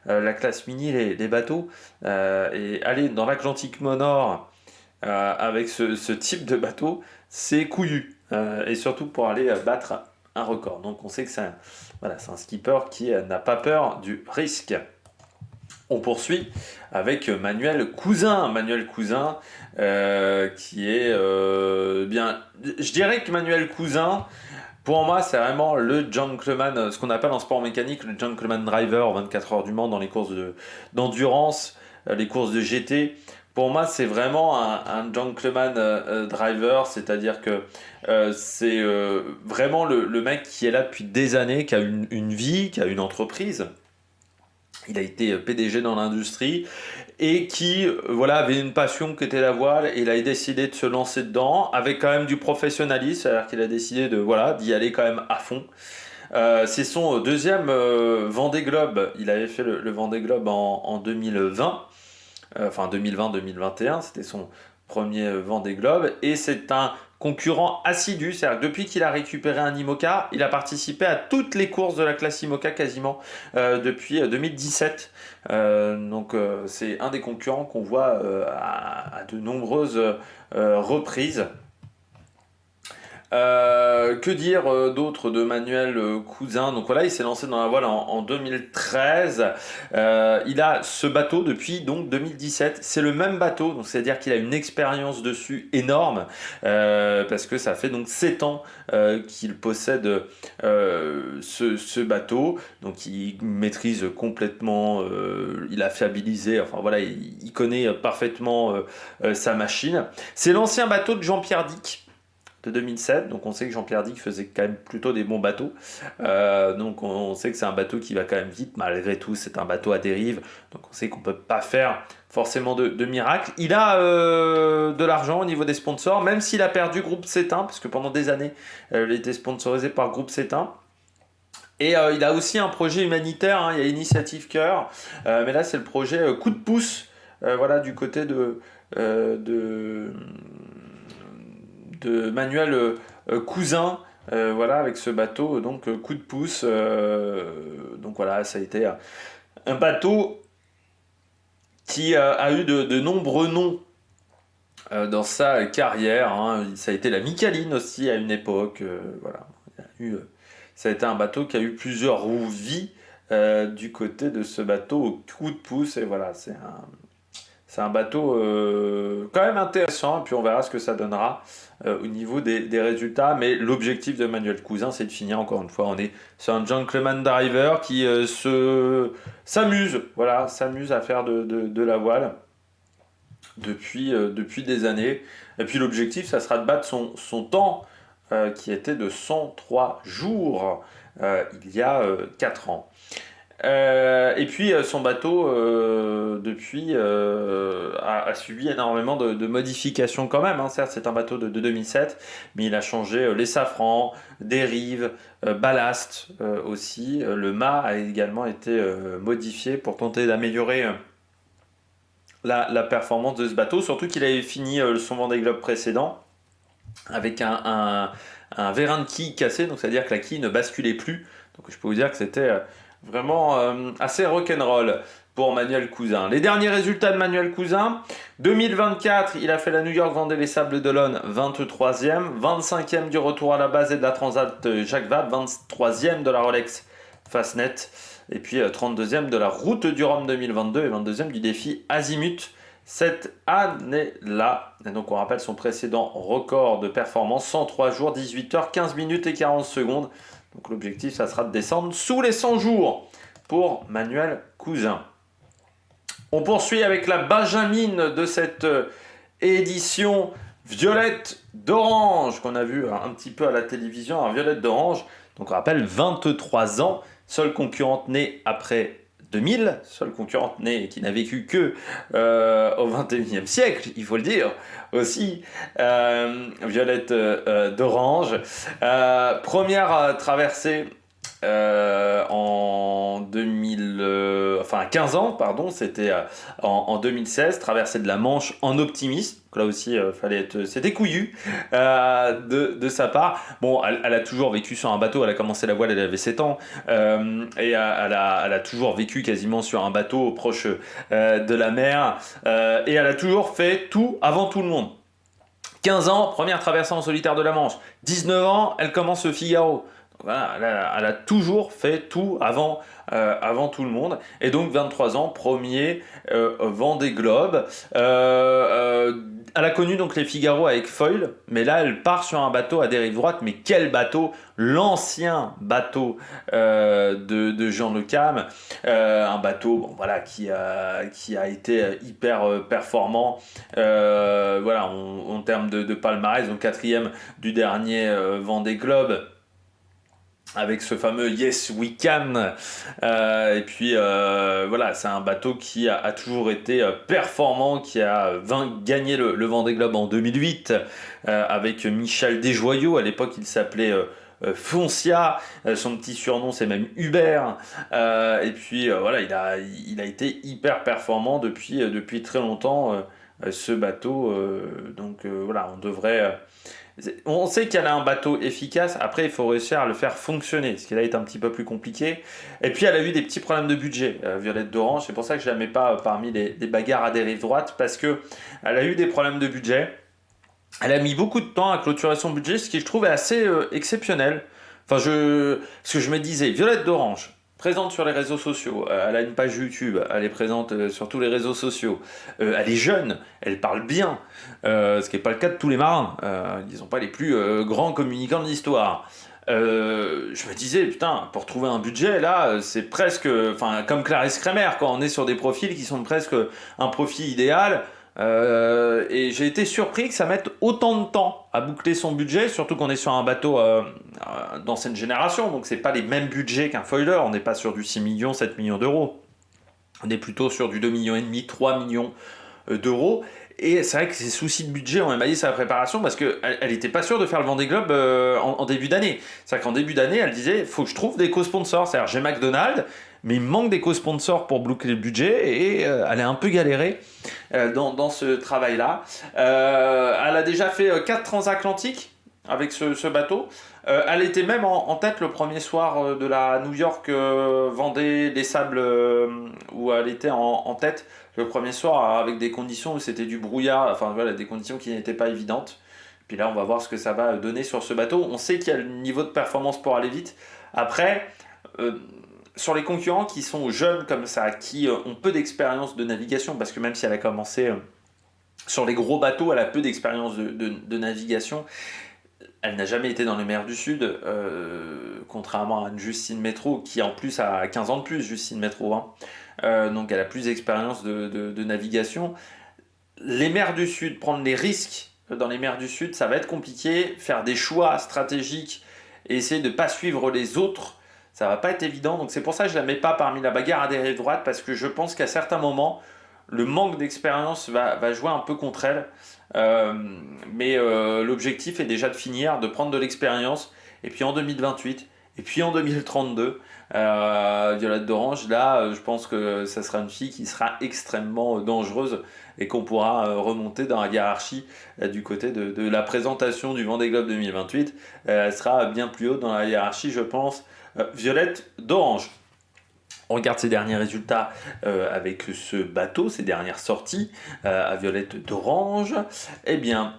la classe mini, les bateaux. Et aller dans l'Atlantique Nord avec ce type de bateau, c'est couillu. Et surtout pour aller battre un record. Donc on sait que c'est un skipper qui n'a pas peur du risque. On poursuit avec Manuel Cousin. Manuel Cousin qui est bien... Je dirais que Manuel Cousin, pour moi, c'est vraiment le gentleman, ce qu'on appelle en sport mécanique, le gentleman driver 24 heures du Mans dans les courses d'endurance, les courses de GT. Pour moi, c'est vraiment un gentleman driver, c'est-à-dire que c'est vraiment le mec qui est là depuis des années, qui a une vie, qui a une entreprise. Il a été PDG dans l'industrie et qui voilà, avait une passion qui était la voile et il a décidé de se lancer dedans avec quand même du professionnalisme, c'est-à-dire qu'il a décidé d'y aller quand même à fond. C'est son deuxième Vendée Globe. Il avait fait le Vendée Globe en 2020. Enfin 2020-2021, c'était son premier Vendée Globe, et c'est un concurrent assidu, c'est-à-dire que depuis qu'il a récupéré un IMOCA, il a participé à toutes les courses de la classe IMOCA quasiment depuis 2017. Donc c'est un des concurrents qu'on voit à de nombreuses reprises. Que dire d'autre de Manuel Cousin? Donc voilà, il s'est lancé dans la voile en 2013. Il a ce bateau depuis donc 2017. C'est le même bateau, donc c'est-à-dire qu'il a une expérience dessus énorme parce que ça fait donc 7 ans qu'il possède ce bateau. Donc il maîtrise complètement, il a fiabilisé. Enfin voilà, il connaît parfaitement sa machine. C'est l'ancien bateau de Jean-Pierre Dick de 2007, donc on sait que Jean-Pierre Dick faisait quand même plutôt des bons bateaux, donc on sait que c'est un bateau qui va quand même vite, malgré tout c'est un bateau à dérive, donc on sait qu'on peut pas faire forcément de miracle. Il a de l'argent au niveau des sponsors, même s'il a perdu Groupe Cétain, parce que pendant des années il était sponsorisé par Groupe Cétain. Et il a aussi un projet humanitaire, hein, il y a Initiative Cœur, mais là c'est le projet Coup de pouce, voilà, du côté de Manuel Cousin, voilà, avec ce bateau, donc coup de pouce. Donc voilà, ça a été un bateau qui a eu de nombreux noms dans sa carrière, hein. Ça a été la Micaline aussi à une époque. Voilà. Ça a été un bateau qui a eu plusieurs vies du côté de ce bateau au coup de pouce. Et voilà, c'est un bateau quand même intéressant. Et puis on verra ce que ça donnera au niveau des résultats. Mais l'objectif de Manuel Cousin, c'est de finir, encore une fois, on est sur un gentleman diver qui s'amuse, voilà, s'amuse à faire de la voile depuis des années. Et puis l'objectif, ça sera de battre son temps qui était de 103 jours il y a 4 ans. Et puis son bateau depuis a subi énormément de modifications quand même, hein. Certes, c'est un bateau de 2007, mais il a changé les safrans, dérives, ballast aussi. Le mât a également été modifié pour tenter d'améliorer la performance de ce bateau, surtout qu'il avait fini son Vendée Globe précédent avec un vérin de quille cassé, donc c'est-à-dire que la quille ne basculait plus. Donc je peux vous dire que c'était vraiment assez rock'n'roll pour Manuel Cousin. Les derniers résultats de Manuel Cousin: 2024, il a fait la New York Vendée les Sables d'Olonne, 23e, 25e du retour à la base et de la Transat Jacques Vabre, 23e de la Rolex Fastnet, et puis 32e de la Route du Rhum 2022 et 22e du défi Azimut cette année-là. Et donc on rappelle son précédent record de performance, 103 jours, 18 heures, 15 minutes et 40 secondes. Donc l'objectif, ça sera de descendre sous les 100 jours pour Manuel Cousin. On poursuit avec la Benjamine de cette édition, Violette d'Orange, qu'on a vu un petit peu à la télévision. Alors, Violette d'Orange, donc on rappelle, 23 ans, seule concurrente née après 2000, seule concurrente née qui n'a vécu que au 21e siècle, il faut le dire aussi, Violette d'Orange. Première traversée en 15 ans, pardon, c'était en 2016, traversée de la Manche en optimiste. Donc là aussi, c'était couillu de sa part. Bon, elle a toujours vécu sur un bateau. Elle a commencé la voile, elle avait 7 ans, et elle a toujours vécu quasiment sur un bateau proche de la mer, et elle a toujours fait tout avant tout le monde. 15 ans, première traversée en solitaire de la Manche. 19 ans, elle commence le Figaro. Voilà, elle a toujours fait tout avant tout le monde. Et donc 23 ans, premier Vendée Globe. Elle a connu donc les Figaro avec Foyle, mais là elle part sur un bateau à dérive droite. Mais quel bateau! L'ancien bateau de Jean Le Cam, un bateau voilà, qui a été hyper performant, voilà, en termes de palmarès, donc 4e du dernier Vendée Globe, avec ce fameux Yes We Can. Et puis voilà, c'est un bateau qui a toujours été performant, qui a gagné le Vendée Globe en 2008 avec Michel Desjoyaux. À l'époque, il s'appelait Foncia, son petit surnom c'est même Hubert, et puis voilà, il a été hyper performant depuis très longtemps, ce bateau. Donc voilà, on sait qu'elle a un bateau efficace. Après, il faut réussir à le faire fonctionner, ce qui là est un petit peu plus compliqué. Et puis, elle a eu des petits problèmes de budget, Violette d'Orange. C'est pour ça que je ne la mets pas parmi les bagarres à dérive droite, parce que elle a eu des problèmes de budget. Elle a mis beaucoup de temps à clôturer son budget, ce qui je trouve est assez exceptionnel. Parce que je me disais, Violette d'Orange, présente sur les réseaux sociaux, elle a une page YouTube, elle est présente sur tous les réseaux sociaux, elle est jeune, elle parle bien, ce qui n'est pas le cas de tous les marins, ils ne sont pas les plus grands communicants de l'histoire. Je me disais, putain, pour trouver un budget, là, c'est presque, comme Clarisse Kremer, quand on est sur des profils qui sont presque un profil idéal. Et j'ai été surpris que ça mette autant de temps à boucler son budget, surtout qu'on est sur un bateau d'ancienne génération, donc c'est pas les mêmes budgets qu'un foiler. On n'est pas sur du 6 millions, 7 millions d'euros, on est plutôt sur du 2,5 millions, 3 millions d'euros. Et c'est vrai que ces soucis de budget ont émaillé sa préparation, parce qu'elle n'était pas sûre de faire le Vendée Globe en début d'année. C'est-à-dire qu'en début d'année, elle disait, faut que je trouve des co-sponsors. C'est-à-dire, j'ai McDonald's, mais il manque d'éco-sponsors pour boucler le budget et elle a un peu galéré dans ce travail-là. Elle a déjà fait 4 transatlantiques avec ce bateau. Elle était même en tête le premier soir de la New York Vendée les Sables, où elle était en tête le premier soir avec des conditions où c'était du brouillard, enfin voilà, des conditions qui n'étaient pas évidentes. Puis là, on va voir ce que ça va donner sur ce bateau. On sait qu'il y a le niveau de performance pour aller vite. Après, sur les concurrents qui sont jeunes comme ça, qui ont peu d'expérience de navigation, parce que même si elle a commencé sur les gros bateaux, elle a peu d'expérience de navigation. Elle n'a jamais été dans les mers du Sud, contrairement à une Justine Métro, qui en plus a 15 ans de plus, Justine Métro. Hein. Donc elle a plus d'expérience de navigation. Les mers du Sud, prendre les risques dans les mers du Sud, ça va être compliqué. Faire des choix stratégiques et essayer de ne pas suivre les autres, ça va pas être évident. Donc c'est pour ça que je la mets pas parmi la bagarre à des rives droites, parce que je pense qu'à certains moments, le manque d'expérience va jouer un peu contre elle. Mais l'objectif est déjà de finir, de prendre de l'expérience. Et puis en 2028, et puis en 2032, Violette d'Orange, là, je pense que ça sera une fille qui sera extrêmement dangereuse et qu'on pourra remonter dans la hiérarchie du côté de la présentation du Vendée Globe 2028. Elle sera bien plus haut dans la hiérarchie, je pense, Violette d'Orange. On regarde ses derniers résultats avec ce bateau, ses dernières sorties à Violette d'Orange. Eh bien,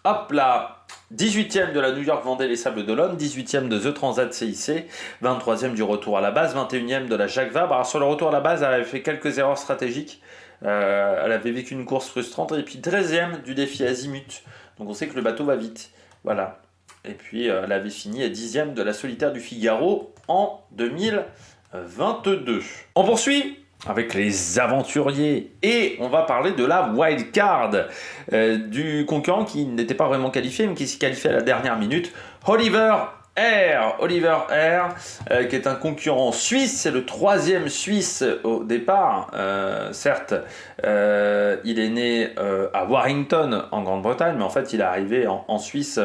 hop là, 18e de la New York Vendée les Sables d'Olonne, 18e de The Transat CIC, 23e du retour à la base, 21e de la Jacques Vabre. Alors sur le retour à la base, elle avait fait quelques erreurs stratégiques. Elle avait vécu une course frustrante. Et puis 13e du défi Azimut. Donc on sait que le bateau va vite. Voilà. Et puis elle avait fini à 10e de la Solitaire du Figaro en 2022. On poursuit avec les aventuriers et on va parler de la wildcard du concurrent qui n'était pas vraiment qualifié mais qui s'est qualifié à la dernière minute, Oliver Air, qui est un concurrent suisse, c'est le 3e Suisse au départ. Certes, il est né à Warrington en Grande-Bretagne, mais en fait il est arrivé en Suisse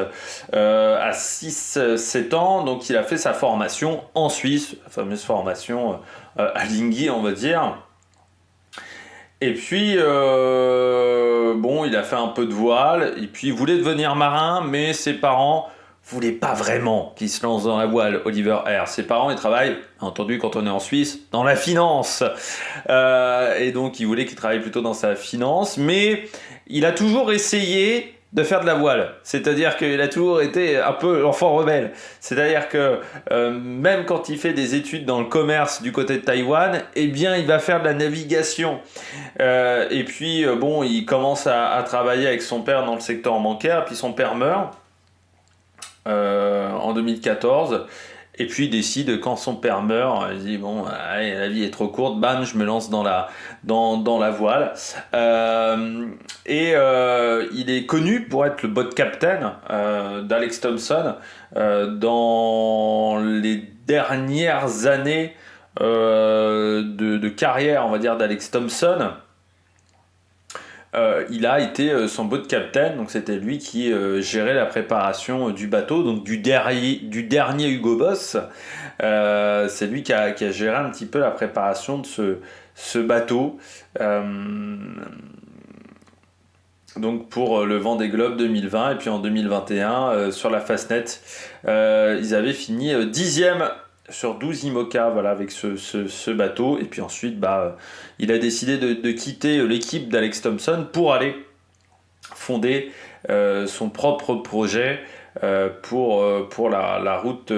à 6-7 ans, donc il a fait sa formation en Suisse, la fameuse formation à Lingui, on va dire. Et puis, bon, il a fait un peu de voile, et puis il voulait devenir marin, mais ses parents voulait pas vraiment qu'il se lance dans la voile, Oliver Air. Ses parents, ils travaillent, entendu quand on est en Suisse, dans la finance. Et donc, il voulait qu'il travaille plutôt dans sa finance. Mais il a toujours essayé de faire de la voile. C'est-à-dire qu'il a toujours été un peu l'enfant rebelle. C'est-à-dire que même quand il fait des études dans le commerce du côté de Taïwan, eh bien, il va faire de la navigation. Et puis, bon, il commence à travailler avec son père dans le secteur bancaire. Puis son père meurt. En 2014, et puis il décide, quand son père meurt, il dit bon, allez, la vie est trop courte, bam, je me lance dans la voile. Il est connu pour être le boat captain d'Alex Thompson dans les dernières années de carrière, on va dire, d'Alex Thompson. Il a été son boat captain, donc c'était lui qui gérait la préparation du bateau, donc du dernier Hugo Boss. C'est lui qui a géré un petit peu la préparation de ce bateau. Donc pour le Vendée Globe 2020, et puis en 2021, sur la Fastnet, ils avaient fini 10e sur 12 IMOCA, voilà, avec ce bateau. Et puis ensuite, il a décidé de quitter l'équipe d'Alex Thompson pour aller fonder son propre projet pour la route,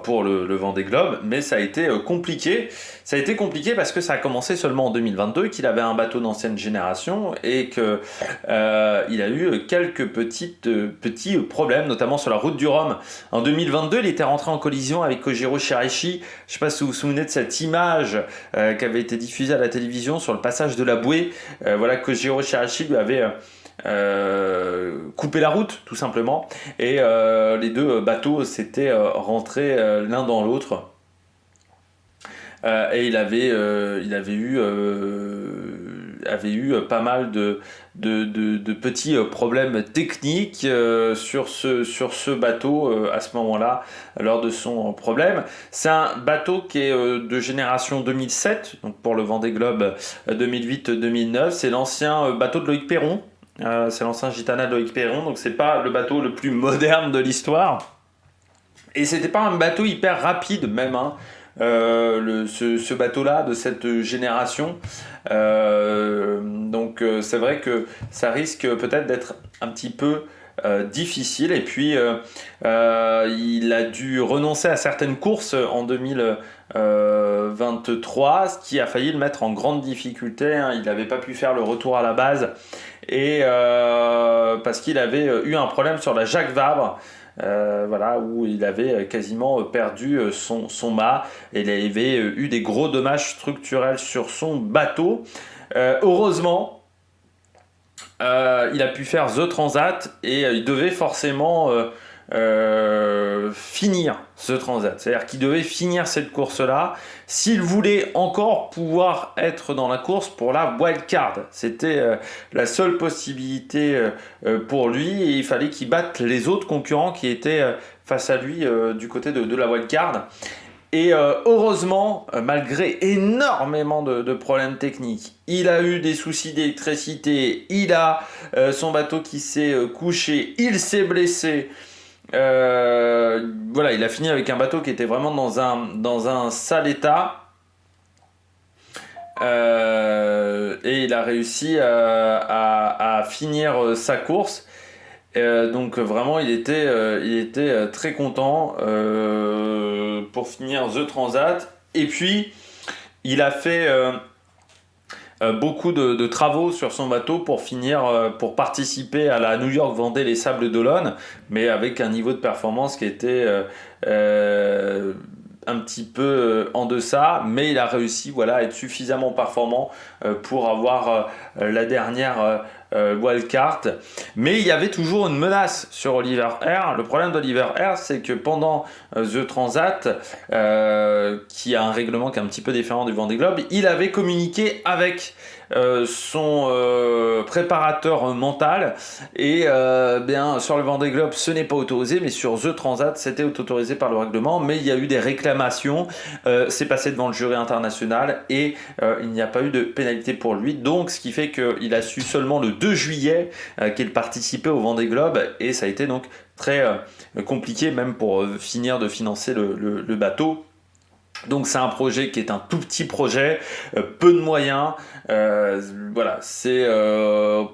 pour le Vendée Globe. Mais ça a été compliqué. Ça a été compliqué parce que ça a commencé seulement en 2022, qu'il avait un bateau d'ancienne génération et qu'il a eu quelques petits problèmes, notamment sur la route du Rhum. En 2022, il était rentré en collision avec Kojiro Shiraishi. Je ne sais pas si vous vous souvenez de cette image qui avait été diffusée à la télévision sur le passage de la bouée. Voilà, Kojiro Shiraishi lui avait couper la route tout simplement, et les deux bateaux s'étaient rentrés l'un dans l'autre, et il avait eu avait eu pas mal de petits problèmes techniques sur ce bateau à ce moment-là, lors de son problème. C'est un bateau qui est de génération 2007, donc pour le Vendée Globe 2008-2009. C'est l'ancien bateau de Loïc Perron. C'est l'ancien Gitana de Loïc Perron, donc c'est pas le bateau le plus moderne de l'histoire. Et c'était pas un bateau hyper rapide même, hein. Ce bateau-là de cette génération. Donc c'est vrai que ça risque peut-être d'être un petit peu difficile. Et puis il a dû renoncer à certaines courses en 2023, ce qui a failli le mettre en grande difficulté, hein. Il n'avait pas pu faire le retour à la base et parce qu'il avait eu un problème sur la Jacques Vabre. Voilà, où il avait quasiment perdu son mât et il avait eu des gros dommages structurels sur son bateau. Heureusement, il a pu faire The Transat et il devait forcément finir ce Transat. C'est-à-dire qu'il devait finir cette course-là s'il voulait encore pouvoir être dans la course pour la wildcard. C'était la seule possibilité pour lui et il fallait qu'il batte les autres concurrents qui étaient face à lui du côté de la wildcard. Et heureusement, malgré énormément de problèmes techniques, il a eu des soucis d'électricité, il a son bateau qui s'est couché, il s'est blessé. Voilà, il a fini avec un bateau qui était vraiment dans un sale état. Et il a réussi à finir sa course. Donc vraiment il était très content pour finir The Transat. Et puis il a fait beaucoup de travaux sur son bateau pour participer à la New York Vendée les Sables d'Olonne, mais avec un niveau de performance qui était un petit peu en deçà, mais il a réussi, voilà, à être suffisamment performant pour avoir la dernière wildcard. Mais il y avait toujours une menace sur Oliver Air. Le problème d'Oliver Air, c'est que pendant The Transat, qui a un règlement qui est un petit peu différent du Vendée Globe, il avait communiqué avec son préparateur mental et bien sur le Vendée Globe ce n'est pas autorisé, mais sur The Transat c'était autorisé par le règlement, mais il y a eu des réclamations, c'est passé devant le jury international et il n'y a pas eu de pénalité pour lui, donc ce qui fait qu'il a su seulement le 2 juillet qu'il participait au Vendée Globe et ça a été donc très compliqué même pour finir de financer le bateau. Donc c'est un projet qui est un tout petit projet, peu de moyens, voilà, c'est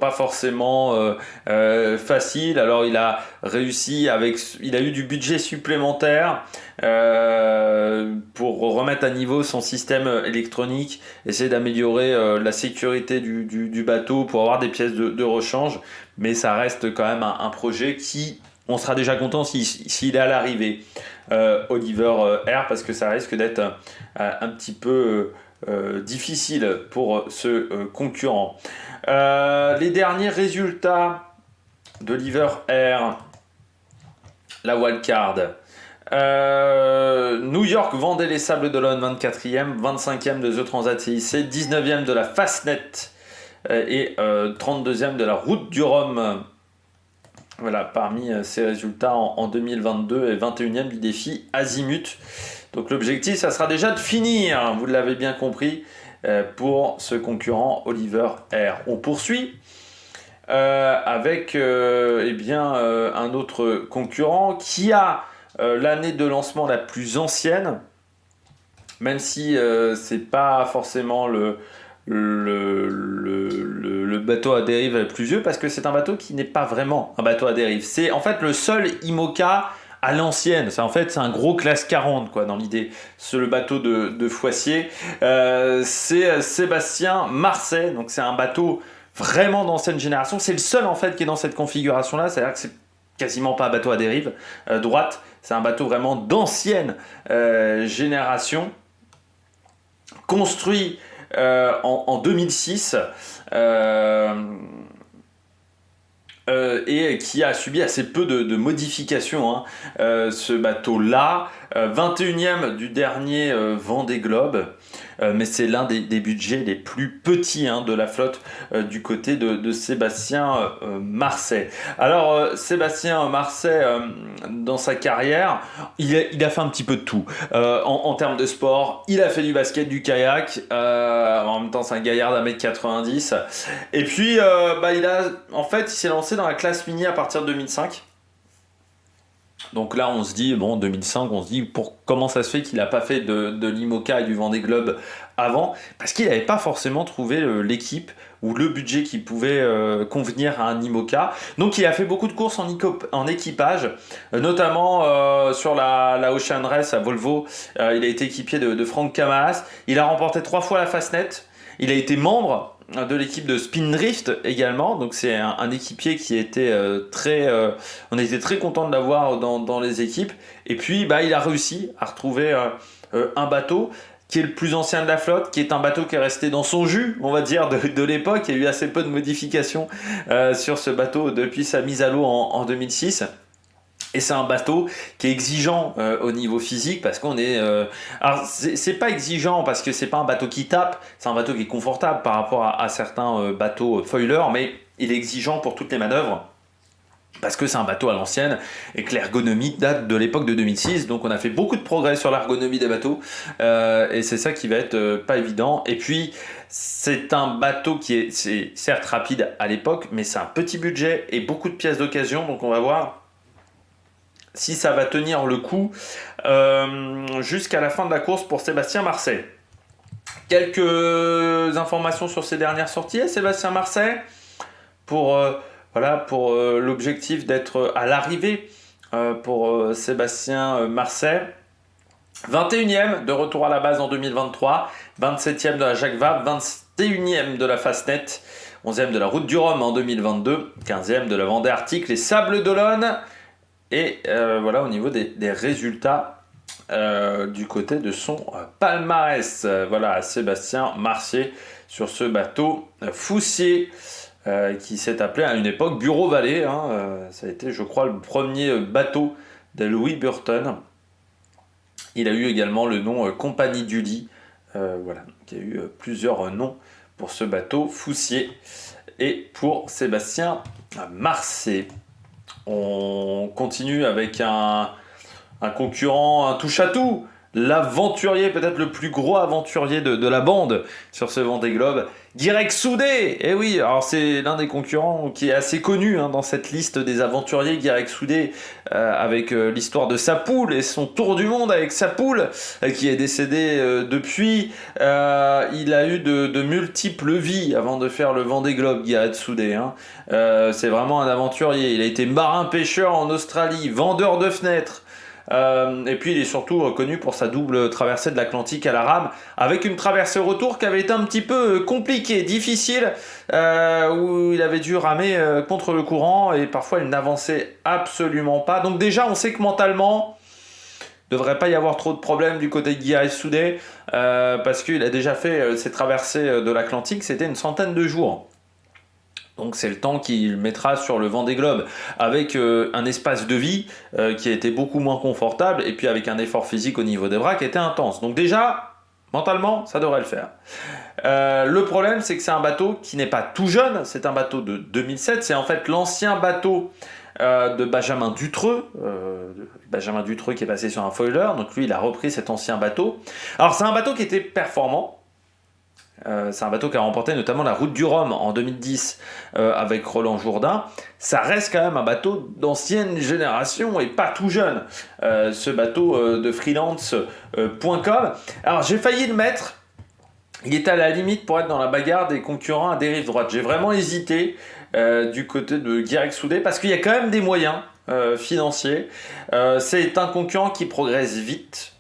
pas forcément facile. Alors il a réussi il a eu du budget supplémentaire pour remettre à niveau son système électronique, essayer d'améliorer la sécurité du bateau pour avoir des pièces de rechange, mais ça reste quand même un projet qui, on sera déjà content s'il est à l'arrivée. Oliver Air, parce que ça risque d'être un petit peu difficile pour ce concurrent. Les derniers résultats d'Oliver Air, la wildcard. New York Vendée les Sables d'Olonne 24e, 25e de The Transat CIC, 19e de la Fastnet et 32e de la Route du Rhum. Voilà, parmi ces résultats en 2022 et 21e du défi Azimut. Donc l'objectif, ça sera déjà de finir, vous l'avez bien compris, pour ce concurrent Oliver Air. On poursuit avec un autre concurrent qui a l'année de lancement la plus ancienne, même si c'est pas forcément le bateau à dérive le plus vieux, parce que c'est un bateau qui n'est pas vraiment un bateau à dérive. C'est en fait le seul IMOCA à l'ancienne. C'est un gros classe 40 quoi, dans l'idée. C'est le bateau de Foissier. C'est Sébastien Marseille. Donc c'est un bateau vraiment d'ancienne génération. C'est le seul en fait qui est dans cette configuration-là. C'est-à-dire que c'est quasiment pas un bateau à dérive droite. C'est un bateau vraiment d'ancienne génération. Construit en 2006 et qui a subi assez peu de modifications, hein. Ce bateau-là, 21e du dernier Vendée Globe, mais c'est l'un des budgets les plus petits de la flotte du côté de Sébastien Marset. Alors Sébastien Marset, dans sa carrière, il a fait un petit peu de tout. En termes de sport, il a fait du basket, du kayak, en même temps c'est un gaillard d'1m90. Et puis il s'est lancé dans la classe mini à partir de 2005. Donc là, on se dit, bon, 2005, on se dit, comment ça se fait qu'il n'a pas fait de l'IMOCA et du Vendée Globe avant? Parce qu'il n'avait pas forcément trouvé l'équipe ou le budget qui pouvait convenir à un IMOCA. Donc il a fait beaucoup de courses en équipage, notamment sur la Ocean Race à Volvo. Il a été équipier de Franck Camaas. Il a remporté 3 fois la Fastnet. Il a été membre de l'équipe de Spindrift également, donc c'est un équipier qui était on était très content de l'avoir dans les équipes. Et puis il a réussi à retrouver un bateau qui est le plus ancien de la flotte, qui est un bateau qui est resté dans son jus, on va dire, de l'époque. Il y a eu assez peu de modifications sur ce bateau depuis sa mise à l'eau en 2006. Et c'est un bateau qui est exigeant au niveau physique parce qu'on est... alors, c'est pas exigeant parce que c'est pas un bateau qui tape, c'est un bateau qui est confortable par rapport à certains bateaux foilers, mais il est exigeant pour toutes les manœuvres parce que c'est un bateau à l'ancienne et que l'ergonomie date de l'époque de 2006. Donc on a fait beaucoup de progrès sur l'ergonomie des bateaux et c'est ça qui va être pas évident. Et puis c'est un bateau c'est certes rapide à l'époque, mais c'est un petit budget et beaucoup de pièces d'occasion, donc on va voir si ça va tenir le coup jusqu'à la fin de la course pour Sébastien Marset. Quelques informations sur ses dernières sorties à Sébastien Marset pour l'objectif d'être à l'arrivée pour Sébastien Marset. 21e de retour à la base en 2023, 27e de la Jacques Vabre, 21e de la Fastnet, 11e de la Route du Rhum en 2022, 15e de la Vendée Arctique, les Sables d'Olonne. Et voilà au niveau des résultats du côté de son palmarès. Voilà Sébastien Marset sur ce bateau Foussier qui s'est appelé à une époque Bureau Vallée. Ça a été, je crois, le premier bateau de Louis Burton. Il a eu également le nom Compagnie du Lit. Voilà, il y a eu plusieurs noms pour ce bateau Foussier et pour Sébastien Marset. On continue avec un concurrent, un touche-à-tout, l'aventurier, peut-être le plus gros aventurier de la bande sur ce Vendée Globe, Guirec Soudé. Et oui, alors c'est l'un des concurrents qui est assez connu dans cette liste des aventuriers, Guirec Soudé, avec l'histoire de sa poule et son tour du monde avec sa poule, qui est décédée depuis. Il a eu de multiples vies avant de faire le Vendée Globe, Guirec Soudé. C'est vraiment un aventurier. Il a été marin-pêcheur en Australie, vendeur de fenêtres. Et puis il est surtout connu pour sa double traversée de l'Atlantique à la rame, avec une traversée retour qui avait été un petit peu compliquée, difficile, où il avait dû ramer contre le courant et parfois il n'avançait absolument pas. Donc déjà on sait que mentalement il ne devrait pas y avoir trop de problèmes du côté de Guirec Soudé, parce qu'il a déjà fait ses traversées de l'Atlantique, c'était une centaine de jours. Donc c'est le temps qu'il mettra sur le Vendée Globe avec un espace de vie qui a été beaucoup moins confortable et puis avec un effort physique au niveau des bras qui était intense. Donc déjà, mentalement, ça devrait le faire. Le problème, c'est que c'est un bateau qui n'est pas tout jeune, c'est un bateau de 2007, c'est en fait l'ancien bateau de Benjamin Dutreux, Benjamin Dutreux qui est passé sur un foiler, donc lui il a repris cet ancien bateau. Alors c'est un bateau qui était performant. C'est un bateau qui a remporté notamment la Route du Rhum en 2010 avec Roland Jourdain. Ça reste quand même un bateau d'ancienne génération et pas tout jeune. Ce bateau de freelance.com. Alors j'ai failli le mettre. Il était à la limite pour être dans la bagarre des concurrents à dérive droite. J'ai vraiment hésité du côté de Guirec Soudé parce qu'il y a quand même des moyens financiers. C'est un concurrent qui progresse vite.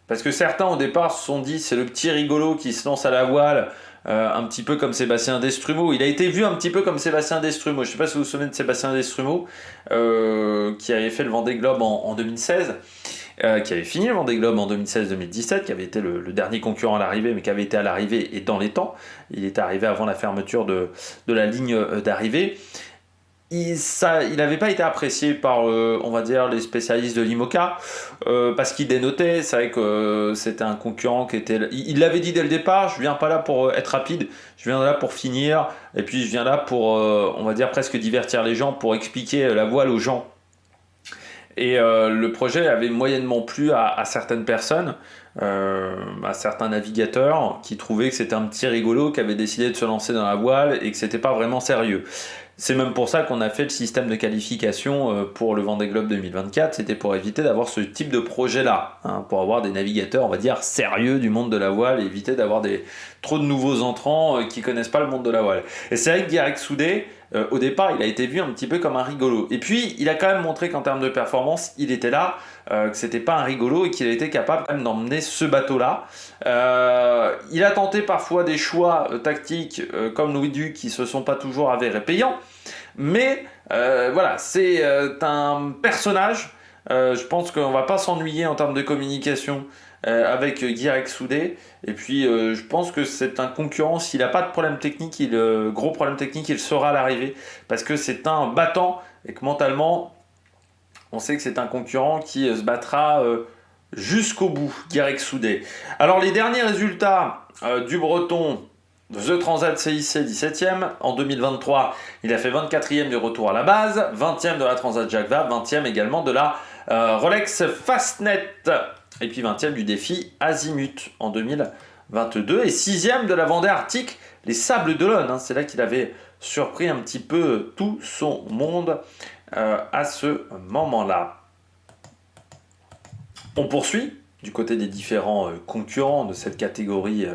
Parce que certains au départ se sont dit c'est le petit rigolo qui se lance à la voile, un petit peu comme Sébastien Destrumeau. Il a été vu un petit peu comme Sébastien Destrumeau. Je ne sais pas si vous vous souvenez de Sébastien Destrumeau, qui avait fait le Vendée Globe en 2016, qui avait fini le Vendée Globe en 2016-2017, qui avait été le dernier concurrent à l'arrivée, mais qui avait été à l'arrivée et dans les temps. Il était arrivé avant la fermeture de la ligne d'arrivée. il n'avait pas été apprécié par, on va dire, les spécialistes de l'IMOCA, parce qu'il dénotait. C'est vrai que c'était un concurrent qui était... Il l'avait dit dès le départ, je viens pas là pour être rapide, je viens là pour finir, et puis je viens là pour, on va dire, presque divertir les gens, pour expliquer la voile aux gens. Et le projet avait moyennement plu à certaines personnes, à certains navigateurs qui trouvaient que c'était un petit rigolo qui avait décidé de se lancer dans la voile et que c'était pas vraiment sérieux. C'est même pour ça qu'on a fait le système de qualification pour le Vendée Globe 2024, c'était pour éviter d'avoir ce type de projet-là, hein, pour avoir des navigateurs, on va dire, sérieux du monde de la voile, et éviter d'avoir trop de nouveaux entrants qui connaissent pas le monde de la voile. Et c'est vrai que Guirec Soudé, au départ, il a été vu un petit peu comme un rigolo. Et puis, il a quand même montré qu'en termes de performance, il était là, que c'était pas un rigolo et qu'il a été capable quand même d'emmener ce bateau-là. Il a tenté parfois des choix tactiques comme Louis Duc qui se sont pas toujours avérés payants. Mais voilà, c'est un personnage. Je pense qu'on va pas s'ennuyer en termes de communication avec Guirec Soudé. Et puis je pense que c'est un concurrent, s'il n'a pas de problème technique, gros problème technique, il sera à l'arrivée. Parce que c'est un battant et que mentalement, on sait que c'est un concurrent qui se battra jusqu'au bout, Guirec Soudé. Alors les derniers résultats du Breton, The Transat CIC 17e, en 2023, il a fait 24e du retour à la base, 20e de la Transat Jacques Vabre, 20e également de la Rolex Fastnet, et puis 20e du défi Azimut en 2022, et 6e de la Vendée Arctique, les Sables d'Olonne, hein, c'est là qu'il avait surpris un petit peu tout son monde à ce moment-là. On poursuit du côté des différents concurrents de cette catégorie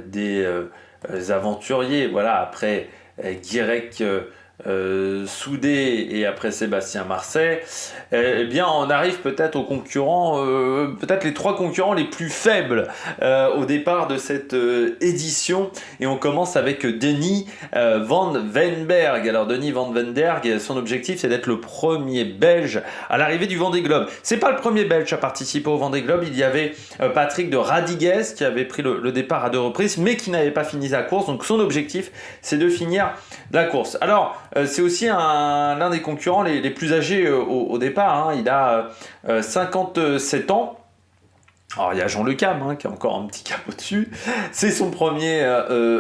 des aventuriers. Voilà, après Guirec Soudé et après Sébastien Marseille, eh bien on arrive peut-être aux concurrents, peut-être les 3 concurrents les plus faibles au départ de cette édition, et on commence avec Denis Van Wijnberg. Alors Denis Van Wijnberg, son objectif c'est d'être le premier Belge à l'arrivée du Vendée Globe. C'est pas le premier Belge à participer au Vendée Globe, il y avait Patrick de Radigues qui avait pris le départ à 2 reprises mais qui n'avait pas fini sa course, donc son objectif c'est de finir la course. Alors c'est aussi l'un des concurrents les plus âgés au départ, hein. Il a 57 ans. Alors il y a Jean Le Cam qui a encore un petit cap au-dessus. C'est son premier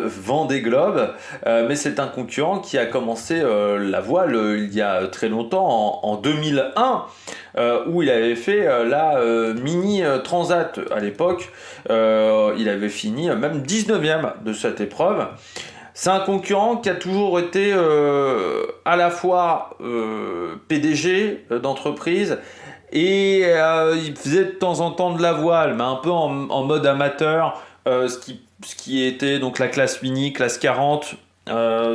Vendée Globe, mais c'est un concurrent qui a commencé la voile il y a très longtemps, en 2001, où il avait fait la Mini Transat à l'époque. Il avait fini même 19e de cette épreuve. C'est un concurrent qui a toujours été à la fois PDG d'entreprise et il faisait de temps en temps de la voile, mais un peu en mode amateur, ce qui était donc la classe mini, classe 40,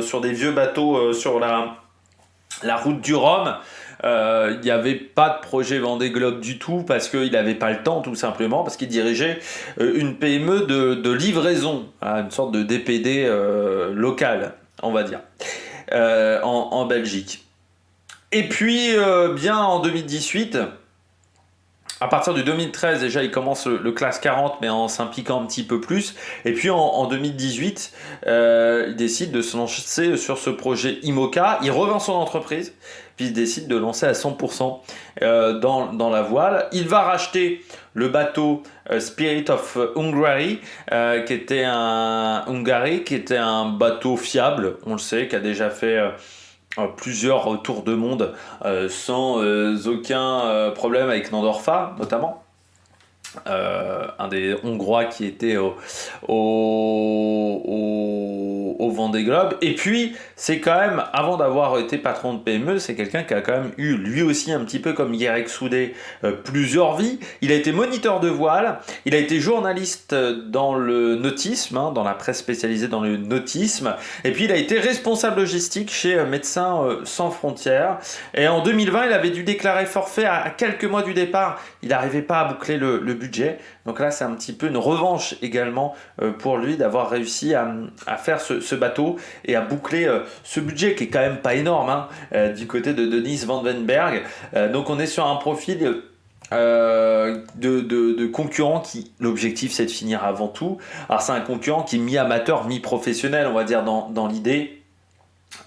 sur des vieux bateaux sur la route du Rhum. Il n'y avait pas de projet Vendée Globe du tout parce qu'il n'avait pas le temps, tout simplement, parce qu'il dirigeait une PME de livraison, une sorte de DPD local, on va dire, en Belgique. Et puis, bien en 2018, à partir de 2013, déjà, il commence le classe 40, mais en s'impliquant un petit peu plus. Et puis, en 2018, il décide de se lancer sur ce projet IMOCA. Il revend son entreprise, puis il décide de lancer à 100% dans la voile. Il va racheter le bateau Spirit of Hungary, qui était un bateau fiable, on le sait, qui a déjà fait... plusieurs tours de monde sans aucun problème avec Nandorfa notamment, un des Hongrois qui était au Vendée Globe. Et puis c'est quand même, avant d'avoir été patron de PME, c'est quelqu'un qui a quand même eu lui aussi un petit peu comme Guirec Soudé plusieurs vies. Il a été moniteur de voile, il a été journaliste dans le nautisme, dans la presse spécialisée dans le nautisme, et puis il a été responsable logistique chez Médecins Sans Frontières. Et en 2020 il avait dû déclarer forfait à quelques mois du départ. Il n'arrivait pas à boucler le budget, donc là c'est un petit peu une revanche également pour lui d'avoir réussi à faire ce bateau et à boucler ce budget qui est quand même pas énorme du côté de Denis Van Wijnberg. Donc on est sur un profil de concurrent qui, l'objectif c'est de finir avant tout. Alors c'est un concurrent qui est mi-amateur, mi-professionnel, on va dire dans l'idée.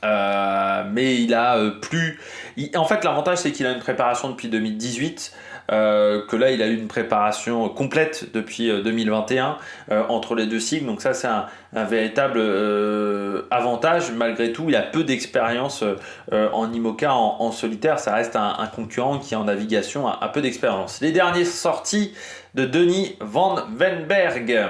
Mais il a plus. En fait, l'avantage, c'est qu'il a une préparation depuis 2018. Que là, il a eu une préparation complète depuis 2021 entre les deux cycles. Donc ça, c'est un véritable avantage. Malgré tout, il a peu d'expérience en IMOCA, en solitaire. Ça reste un concurrent qui, en navigation, a peu d'expérience. Les dernières sorties de Denis Van Venberg.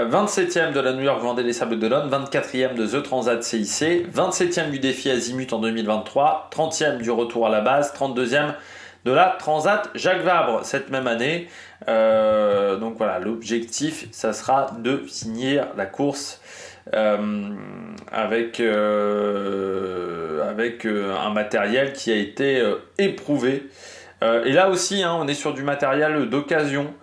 27e de la New York Vendée les Sables d'Olonne, 24e de The Transat CIC, 27e du défi Azimut en 2023, 30e du retour à la base, 32e de la Transat Jacques Vabre cette même année. Donc voilà, l'objectif, ça sera de finir la course avec un matériel qui a été éprouvé. Et là aussi, on est sur du matériel d'occasion.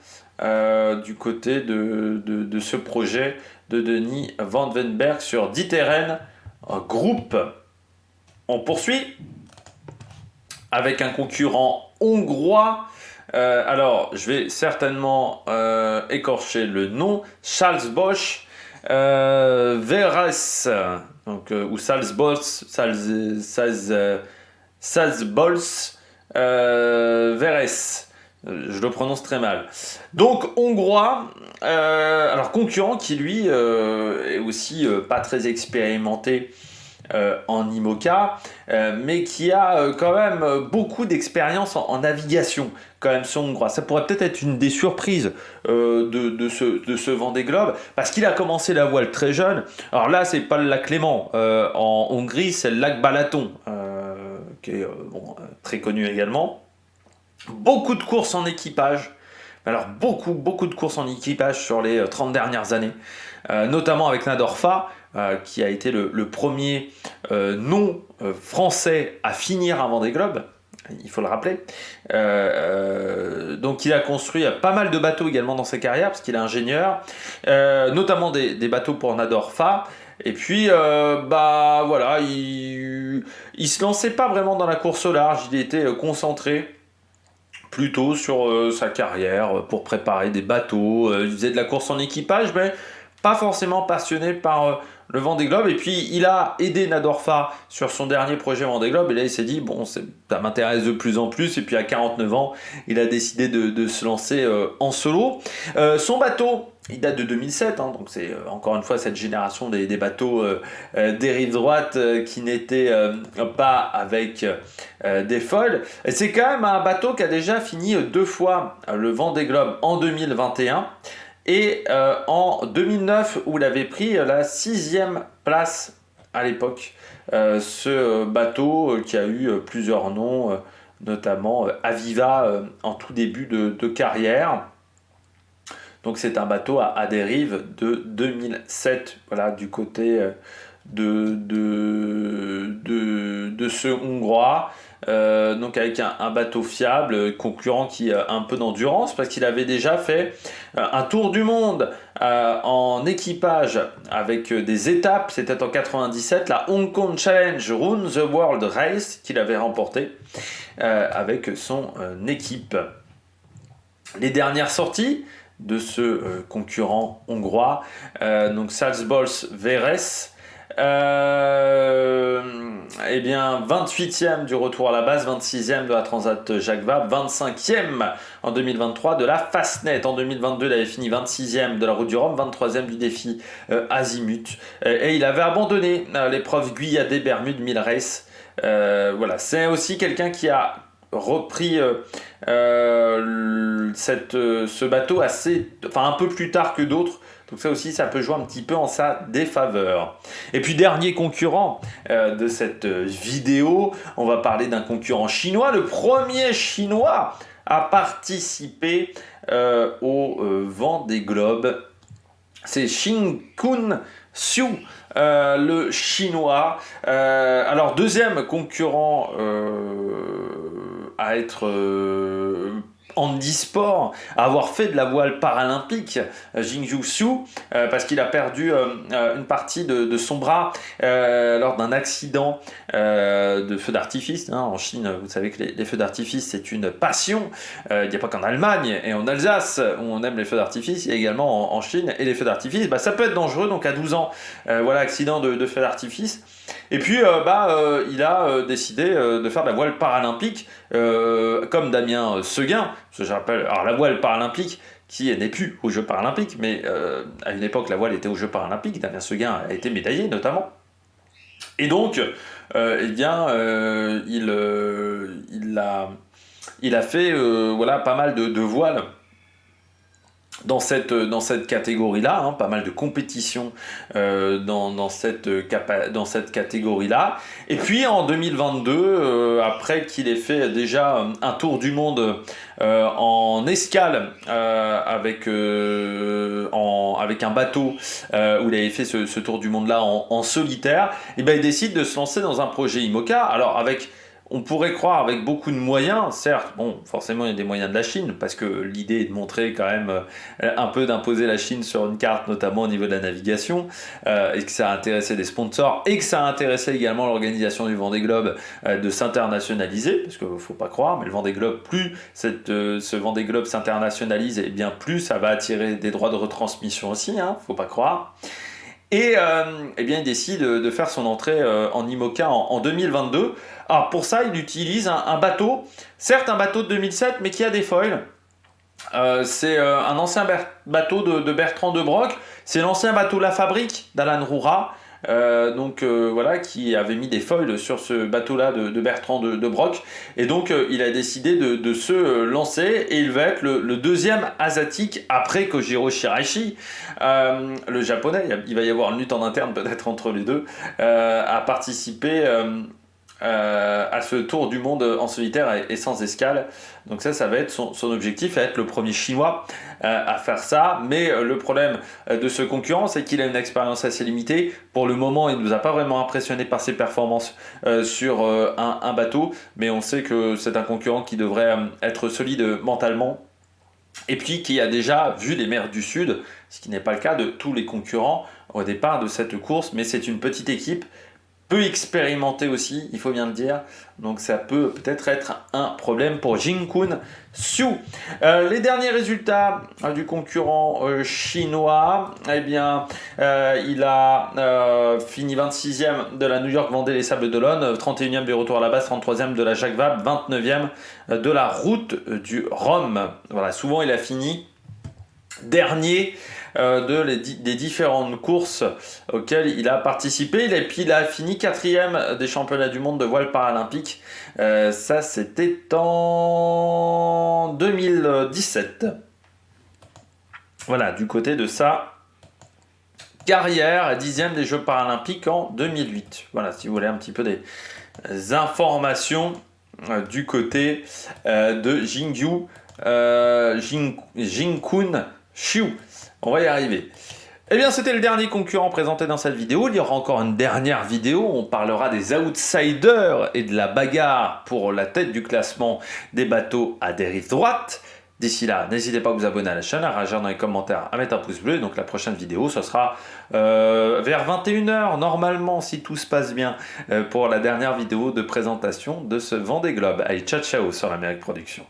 Du côté de ce projet de Denis Van Venberg sur D'Ieteren Group. On poursuit avec un concurrent hongrois. Alors, je vais certainement écorcher le nom. Salzbosch Veres, donc, ou Salzbosch Veres. Je le prononce très mal. Donc hongrois, alors concurrent qui lui est aussi pas très expérimenté en IMOCA, mais qui a quand même beaucoup d'expérience en navigation, quand même son hongrois. Ça pourrait peut-être être une des surprises de ce Vendée Globe, parce qu'il a commencé la voile très jeune. Alors là, c'est pas le lac Léman. En Hongrie, c'est le lac Balaton, qui est très connu également. Beaucoup de courses en équipage, alors beaucoup de courses en équipage sur les 30 dernières années, notamment avec Nadorfa, qui a été le premier non français à finir un Vendée Globe, il faut le rappeler. Donc il a construit pas mal de bateaux également dans sa carrière, parce qu'il est ingénieur, notamment des bateaux pour Nadorfa. Et puis, voilà, il se lançait pas vraiment dans la course au large, il était concentré plutôt sur sa carrière pour préparer des bateaux. Il faisait de la course en équipage, mais pas forcément passionné par le Vendée Globe. Et puis il a aidé Nadorfa sur son dernier projet Vendée Globe, et là il s'est dit bon, ça m'intéresse de plus en plus. Et puis à 49 ans, il a décidé de se lancer en solo. Son bateau, il date de 2007, donc c'est encore une fois cette génération des bateaux des rives droites qui n'étaient pas avec des foils. Et c'est quand même un bateau qui a déjà fini 2 fois le Vendée Globe en 2021 et en 2009, où il avait pris la 6e place à l'époque. Ce bateau qui a eu plusieurs noms, notamment Aviva en tout début de carrière. Donc c'est un bateau à dérive de 2007, voilà, du côté de ce Hongrois. Donc avec un bateau fiable, concurrent qui a un peu d'endurance, parce qu'il avait déjà fait un tour du monde en équipage avec des étapes. C'était en 97, la Hong Kong Challenge Round the World Race, qu'il avait remporté avec son équipe. Les dernières sorties de ce concurrent hongrois, donc Salzbosch Veres, eh bien 28e du retour à la base, 26e de la Transat Jacques Vabre, 25e en 2023 de la Fastnet. En 2022, il avait fini 26e de la Route du Rhum, 23e du défi Azimut, et il avait abandonné l'épreuve Guyadé Bermude 1000 Race. Voilà, c'est aussi quelqu'un qui a repris ce bateau un peu plus tard que d'autres. Donc ça aussi, ça peut jouer un petit peu en sa défaveur. Et puis dernier concurrent de cette vidéo, on va parler d'un concurrent chinois, le premier chinois à participer au Vendée Globe. C'est Xin-Kun Xiu, le chinois. Alors deuxième concurrent à être handisport à avoir fait de la voile paralympique, Jingyu Xu, parce qu'il a perdu une partie de son bras lors d'un accident de feu d'artifice. Hein. En Chine, vous savez que les feux d'artifice, c'est une passion. Il n'y a pas qu'en Allemagne et en Alsace où on aime les feux d'artifice, il y a également en Chine. Et les feux d'artifice, ça peut être dangereux. Donc à 12 ans, voilà, accident de feu d'artifice. Et puis, il a décidé de faire de la voile paralympique, comme Damien Seguin. Parce que je rappelle, alors la voile paralympique, qui n'est plus aux Jeux paralympiques, mais à une époque, la voile était aux Jeux paralympiques. Damien Seguin a été médaillé, notamment. Et donc, il a fait voilà, pas mal de voiles dans cette catégorie-là, hein, pas mal de compétitions dans cette catégorie-là. Et puis en 2022, après qu'il ait fait déjà un tour du monde en escale avec un bateau, où il avait fait ce tour du monde-là en solitaire, et il décide de se lancer dans un projet IMOCA. Alors on pourrait croire avec beaucoup de moyens, certes, bon, forcément il y a des moyens de la Chine, parce que l'idée est de montrer quand même un peu d'imposer la Chine sur une carte, notamment au niveau de la navigation, et que ça a intéressé des sponsors, et que ça a intéressé également l'organisation du Vendée Globe de s'internationaliser, parce qu'il ne faut pas croire, mais le Vendée Globe, plus ce Vendée Globe s'internationalise, et bien plus ça va attirer des droits de retransmission aussi, hein, faut pas croire. Et bien, il décide de faire son entrée en IMOCA en 2022. Alors pour ça, il utilise un bateau, certes un bateau de 2007, mais qui a des foils. C'est un ancien bateau de Bertrand de Broc. C'est l'ancien bateau La Fabrique d'Alan Roura. Voilà, qui avait mis des foils sur ce bateau-là de Bertrand de Broc. Et donc, il a décidé de se lancer, et il va être le deuxième asiatique après Kojiro Shiraishi, le japonais. Il va y avoir une lutte en interne peut-être entre les deux, à participer à ce tour du monde en solitaire et sans escale. Donc ça va être son objectif, à être le premier chinois à faire ça. Mais le problème de ce concurrent, c'est qu'il a une expérience assez limitée. Pour le moment, il ne nous a pas vraiment impressionné par ses performances sur un bateau, mais on sait que c'est un concurrent qui devrait être solide mentalement, et puis qui a déjà vu les mers du Sud, ce qui n'est pas le cas de tous les concurrents au départ de cette course. Mais c'est une petite équipe, peu expérimenté aussi, il faut bien le dire. Donc ça peut peut-être être un problème pour Jingkun Xu. Les derniers résultats du concurrent chinois, eh bien, il a fini 26e de la New York Vendée les Sables d'Olonne, 31e du retour à la base, 33e de la Jacques Vabre, 29e de la route du Rhum. Voilà, souvent il a fini dernier des différentes courses auxquelles il a participé. Et puis il a fini 4e des championnats du monde de voile paralympique. Ça, c'était en 2017. Voilà, du côté de sa carrière, 10e des Jeux paralympiques en 2008. Voilà, si vous voulez un petit peu des informations du côté de Jingkun Xu. On va y arriver. Eh bien, c'était le dernier concurrent présenté dans cette vidéo. Il y aura encore une dernière vidéo. On parlera des outsiders et de la bagarre pour la tête du classement des bateaux à dérive droite. D'ici là, n'hésitez pas à vous abonner à la chaîne, à réagir dans les commentaires, à mettre un pouce bleu. Donc la prochaine vidéo, ce sera vers 21h, normalement, si tout se passe bien, pour la dernière vidéo de présentation de ce Vendée Globe. Allez, ciao ciao sur l'Amérique Production.